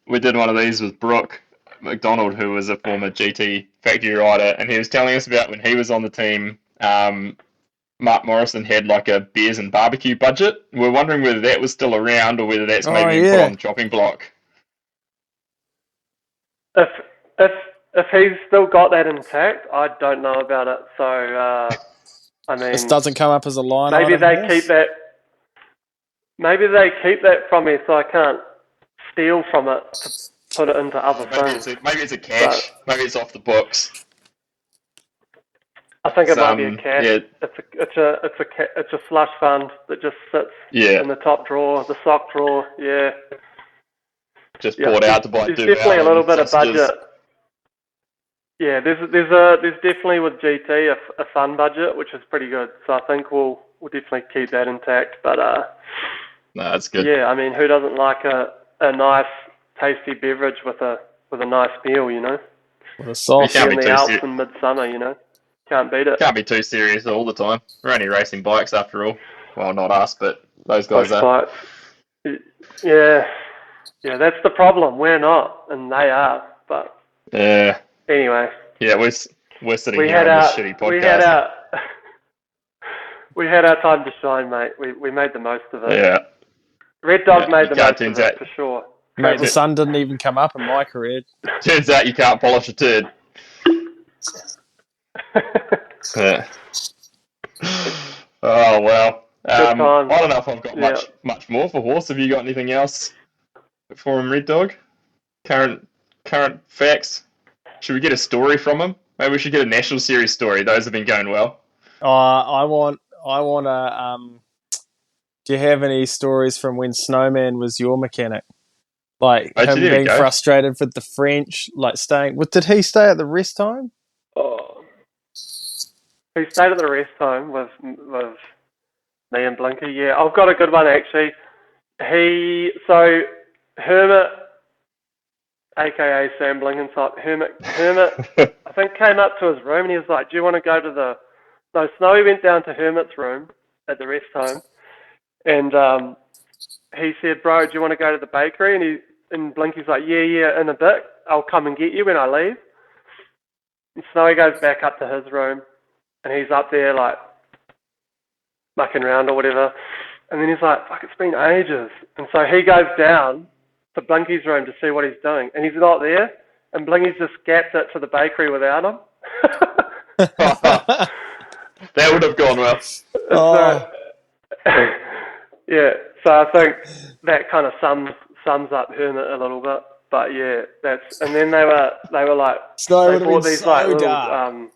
We did one of these with Brooke McDonald, who was a former GT factory rider, and he was telling us about when he was on the team. Mark Morrison had like a beers and barbecue budget. We're wondering whether that was still around or whether that's maybe been put on the chopping block. If he's still got that intact, I don't know about it. So I mean, this doesn't come up as a line. Maybe they keep that. Maybe they keep that from me, so I can't steal from it to put it into other things. Maybe it's a cash. Maybe it's off the books. I think it might be a cash. Yeah. It's a slush fund that just sits in the top drawer, the sock drawer. Yeah. Just poured out to buy. There's definitely a little bit of budget. there's definitely with GT a fun budget, which is pretty good. So I think we'll definitely keep that intact. But No, that's good. yeah, I mean, who doesn't like a nice, tasty beverage with a nice meal, you know? With a You sauce. can't In be the too Alps serious. in midsummer, you know? Can't beat it. Can't be too serious all the time. We're only racing bikes after all. Well, not us, but those Push guys are. bikes. Yeah, that's the problem. We're not, and they are. But Yeah, anyway, yeah. We're sitting we here had on our this shitty we had podcast. our we had our time to shine, mate. We made the most of it. Yeah. Red Dog Yeah, made you the can't, most of turns it out. for sure. Mate, the sun didn't even come up in my career. Turns out you can't polish a turd. Yeah. Oh well. Good I times. don't know if I've got Yeah. much more for horse. Have you got anything else for him, Red Dog? Current facts. Should we get a story from him? Maybe we should get a National Series story. Those have been going well. I want to. Do you have any stories from when Snowman was your mechanic? Like Actually, him there we being go. frustrated with the French, like staying. Did he stay at the rest time? Oh. He stayed at the rest home with me and Blinky. Yeah, I've got a good one actually. Hermit, aka Sam Blinkenshot, Hermit, I think came up to his room and he was like, "Do you want to go to the?" No, Snowy went down to Hermit's room at the rest home, and he said, "Bro, do you want to go to the bakery?" And Blinky's like, "Yeah, in a bit. I'll come and get you when I leave." And Snowy goes back up to his room, and he's up there like mucking around or whatever. And then he's like, "Fuck, it's been ages." And so he goes down to Blinky's room to see what he's doing, and he's not there. And Blinky's just gapped it to the bakery without him. That would have gone well. Oh. Yeah, so I think that kind of sums up Hermit a little bit. But yeah, and then they were like, Snow they would have bought been these so like little dark.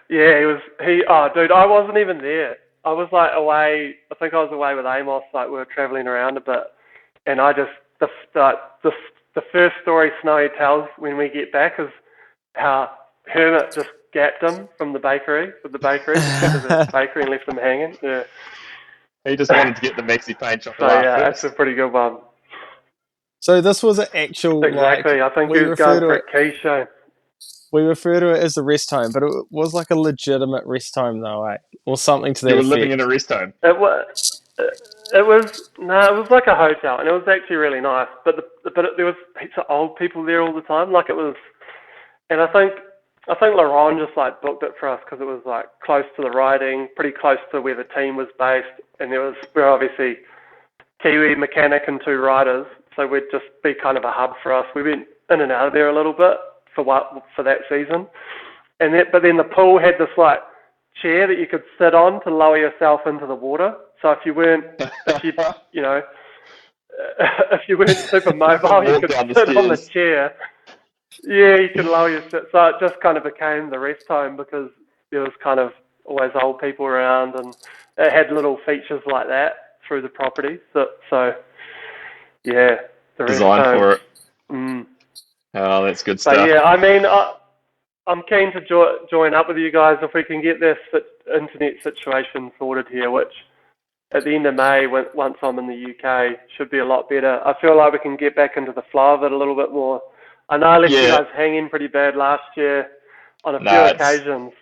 yeah, oh dude, I wasn't even there. I was like away. I think I was away with Amos. Like we were traveling around a bit, and I just the first story Snowy tells when we get back is how Hermit just gapped him from the bakery with the bakery, and left him hanging. Yeah. He just wanted to get the Maxi Pain So chocolate yeah, first. that's a pretty good one. So this was an actual Exactly. like I think we he was refer going to for it. a key show. We refer to it as the rest home, but it was like a legitimate rest home though, eh? Or something to that You were effect. living in a rest home. It was like a hotel, and it was actually really nice. But there was heaps of old people there all the time. Like it was, and I think Laurent just like booked it for us because it was like close to the riding, pretty close to where the team was based, and we're obviously Kiwi mechanic and 2 riders, so we'd just be kind of a hub for us. We went in and out of there a little bit for that season, but then the pool had this like chair that you could sit on to lower yourself into the water. So if you weren't super mobile, you Walk could down the sit on the stairs. chair. Yeah, you could lower yourself. So it just kind of became the rest home because there was kind of always old people around, and it had little features like that through the property. So yeah, the rest Designed home. for it. Mm. Oh, that's good So stuff. yeah, I mean, I'm keen to join up with you guys if we can get this internet situation sorted here, which at the end of May, once I'm in the UK, should be a lot better. I feel like we can get back into the flow of it a little bit more. I know I left you guys hanging pretty bad last year on a few occasions.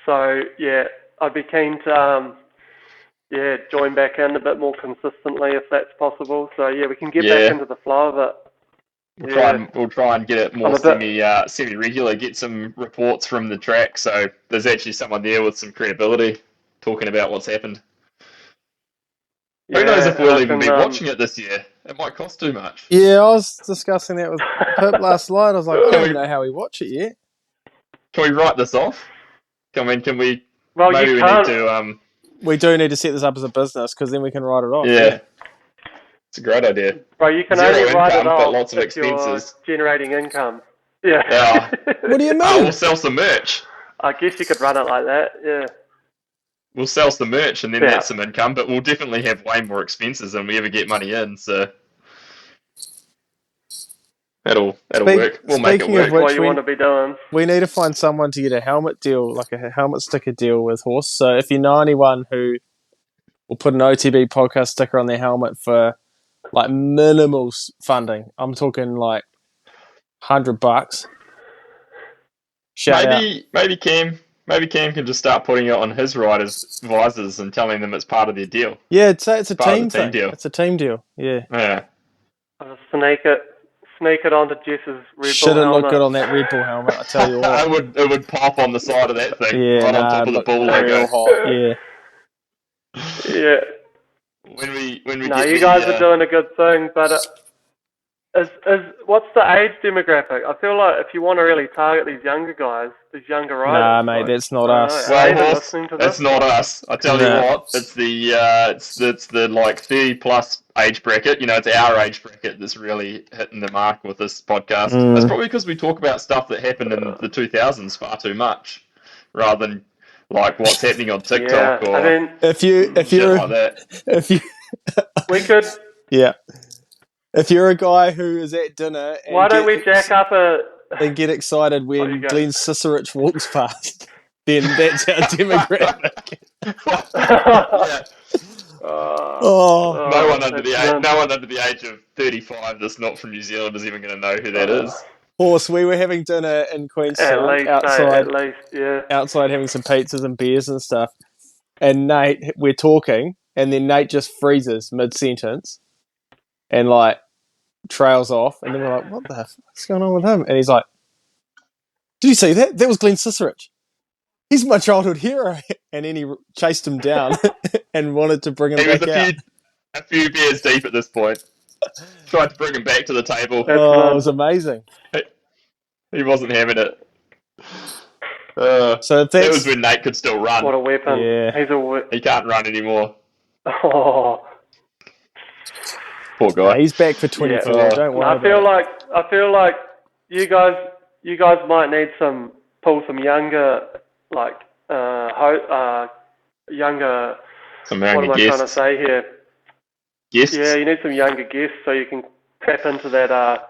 So yeah, I'd be keen to join back in a bit more consistently if that's possible. So yeah, we can get back into the flow of it. We'll try and get it more semi regular. Get some reports from the track, so there's actually someone there with some credibility talking about what's happened. Who knows if we'll even be watching it this year? It might cost too much. Yeah, I was discussing that with Pip last night. I was like, I don't even know how we watch it yet. Can we write this off? Can we? Well, maybe you we can't. need to. We do need to set this up as a business because then we can write it off. Yeah. It's a great idea. Right, you can Zero only write income, it off but lots of if expenses. you're generating income. Yeah. Yeah. What do you mean? We'll sell some merch. I guess you could run it like that. Yeah. We'll sell some merch and then that's some income, but we'll definitely have way more expenses than we ever get money in. So That'll Speak- work. We'll make it speaking of work. which- what you we- want to be doing. We need to find someone to get a helmet deal, like a helmet sticker deal with Horse. So if you know anyone who will put an OTB podcast sticker on their helmet for like minimal funding, I'm talking like $100. Shout out. Maybe Cam can just start putting it on his riders' visors and telling them it's part of their deal. Yeah, it's a part of team the team thing. deal. It's a team deal. Yeah. Yeah. I'll just sneak it onto Jess's Red Bull Shouldn't helmet. look good on that Red Bull helmet, I tell you what. it would pop on the side of that thing, Yeah, right on nah, top of the look bull real logo. hot. Yeah. Yeah. When we No, get you guys are doing a good thing, but is what's the age demographic? I feel like if you want to really target these younger guys, these younger riders. Nah, mate, like, that's not I don't us. know, are they even Well, listening to it's this? not us. I tell No. you what, it's the like 30 plus age bracket. You know, it's our age bracket that's really hitting the mark with this podcast. Mm. It's probably because we talk about stuff that happened in the 2000s far too much, rather than like what's happening on TikTok Yeah, or I mean, If shit you're like that. if you we could. yeah. If you're a guy who is at dinner and Why don't we jack up a? and get excited Oh, when you go. Glenn Cicerich walks past, then that's our demographic. Yeah. Oh, No one under that's the age of 35 that's not from New Zealand is even going to know who that is. Horse, we were having dinner in At Queenstown least, outside, at least, yeah. outside having some pizzas and beers and stuff. And Nate, we're talking, and then Nate just freezes mid-sentence and like trails off. And then we're like, what the fuck's going on with him? And he's like, did you see that? That was Glenn Cicerich. He's my childhood hero. And then he chased him down and wanted to bring him He was back out. a few beers deep at this point. Tried to bring him back to the table. Oh, it was amazing. He wasn't having it. So if That was that's when Nate could still run. What a weapon. Yeah. He's a He can't run anymore. Oh. Poor guy. he's back for 24. Yeah. Don't worry. I feel like you guys might need pull some younger younger. Some What am younger I trying to guests. say here? Guests? Yeah, you need some younger guests so you can tap into that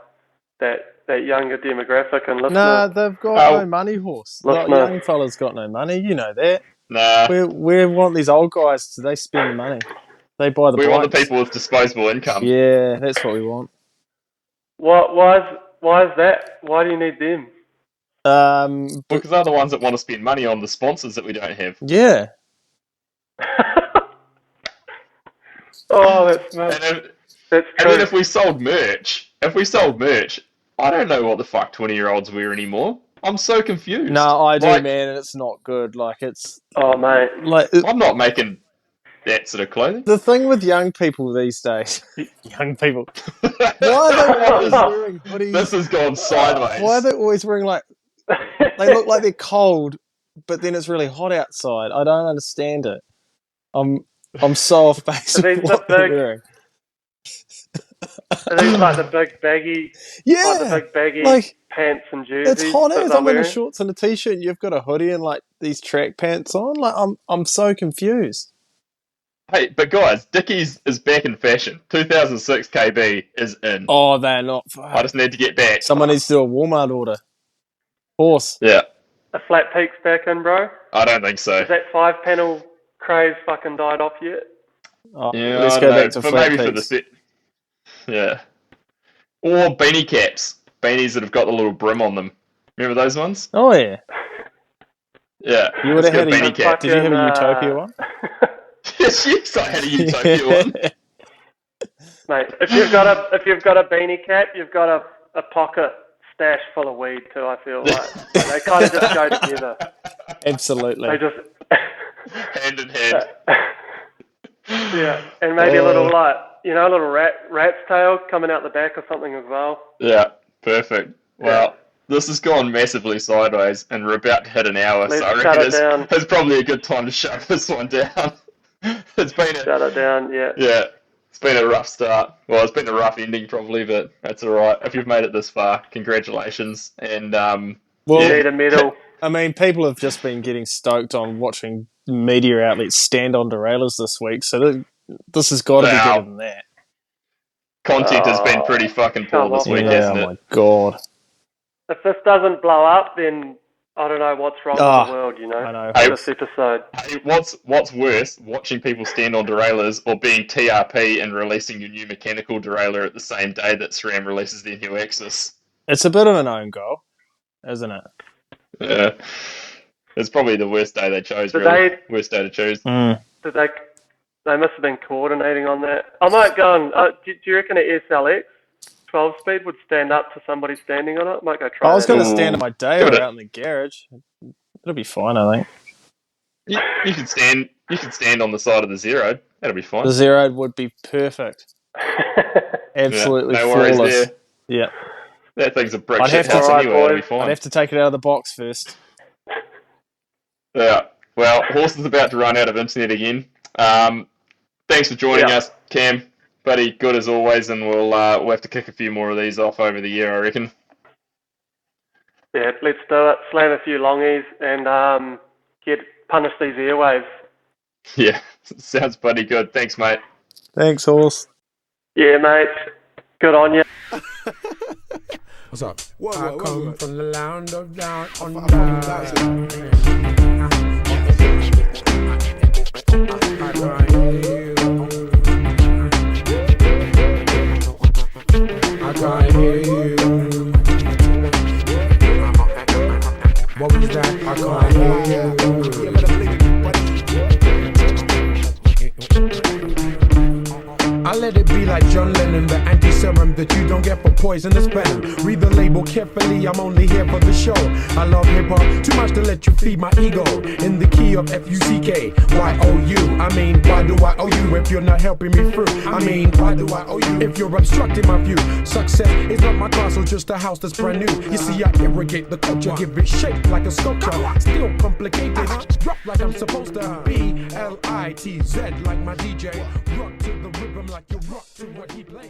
younger demographic and listen. Nah, they've got Oh. no money, Horse. Let's Not not. young fellas got no money. You know that. Nah. We want these old guys. They spend the money. They buy the We want the bikes. people with disposable income. Yeah, that's what we want. Why is that? Why do you need them? Because they're the ones that want to spend money on the sponsors that we don't have. Yeah. Oh, that's mad. And That's then true. if we sold merch, I don't know what the fuck 20-year-olds wear anymore. I'm so confused. No, I do, Like, man, and it's not good. Like it's Oh, mate. like I'm not making that sort of clothing. the thing with young people these days. Young people. Why are they always wearing hoodies? This has gone sideways. Why are they always wearing like they look like they're cold, but then it's really hot outside? I don't understand it. I'm so off base Are with these what the they're big- wearing. Are these like the big baggy, Yeah, like pants and jerseys? it's hot that as they're I'm in a wearing? shorts and a t-shirt, and you've got a hoodie and like these track pants on. Like I'm so confused. Hey, but guys, Dickies is back in fashion. 2006 KB is in. Oh, they're not. I just need to get back. Someone needs to do a Walmart order. Horse. Yeah, A flat peak's back in, bro. I don't think so. Is that 5-panel craze fucking died off yet? Oh, Yeah, let's I go don't know, back to but flat maybe for peaks. the yeah, or beanie caps, beanies that have got the little brim on them. Remember those ones? Oh yeah. Yeah, You would have let's had go a beanie cap. Did you have a Fucking, Utopia one? Yes, I had a Utopia one. Mate, if you've got a beanie cap, you've got a pocket stash full of weed too. I feel like they kind of just go together. Absolutely. They just Hand in hand. yeah, and maybe a little a little rat's tail coming out the back or something as well. Yeah, perfect. Well, this has gone massively sideways, and we're about to hit an hour, Let's so I shut reckon it down. it's probably a good time to shut this one down. It's been Shut it down. Yeah. it's been a rough start. Well, it's been a rough ending probably, but that's all right. If you've made it this far, congratulations. And Well, You need a medal. I mean, people have just been getting stoked on watching media outlets stand on derailers this week, so this has got to be Wow. better than that. content has been pretty fucking poor come this off week, with Yeah, hasn't oh it? my god. If this doesn't blow up, then I don't know what's wrong with the world, you know. I know. Hey, This episode. Hey, what's worse, watching people stand on derailleurs or being TRP and releasing your new mechanical derailleur at the same day that SRAM releases their new Axis? It's a bit of an own goal, isn't it? Yeah. It's probably the worst day they chose, Did really. Worst day to choose. Did they must have been coordinating on that. I might go and, do you reckon an SLX 12 speed would stand up to somebody standing on it? I might go try I was that. going to stand in my day Give it or a- out in the garage. It'll be fine, I think. You could stand on the side of the zero. That'll be fine. The zero would be perfect. Absolutely no worries flawless. there. Yeah. That thing's a brick I'd shit have to- house Alright, anyway. It'll be boys. fine. I'd have to take it out of the box first. Yeah. Well, Horse is about to run out of internet again. Thanks for joining us, Cam. Buddy, good as always, and we'll have to kick a few more of these off over the year, I reckon. Yeah, let's do it. Slam a few longies and punish these airwaves. Yeah, sounds bloody good. Thanks, mate. Thanks, Horse. Yeah, mate. Good on you. What's up? What, I what, come what? from the land of down on I fucking doubt I can't hear you. What was that? I can't hear you. I let it be like John Lennon, the anti-serum that you don't get for poisonous venom. Read the label carefully, I'm only here for the show. I love hip-hop too much to let you feed my ego. In the key of F-U-C-K, Y-O-U. I mean, why do I owe you if you're not helping me through? I mean, why do I owe you if you're obstructing my view? Success is not my castle, just a house that's brand new. You see, I irrigate the culture, give it shape like a sculpture. Still complicated, rock like I'm supposed to be. L-I-T-Z like my DJ. Rock to the rhythm like you rock to what he plays.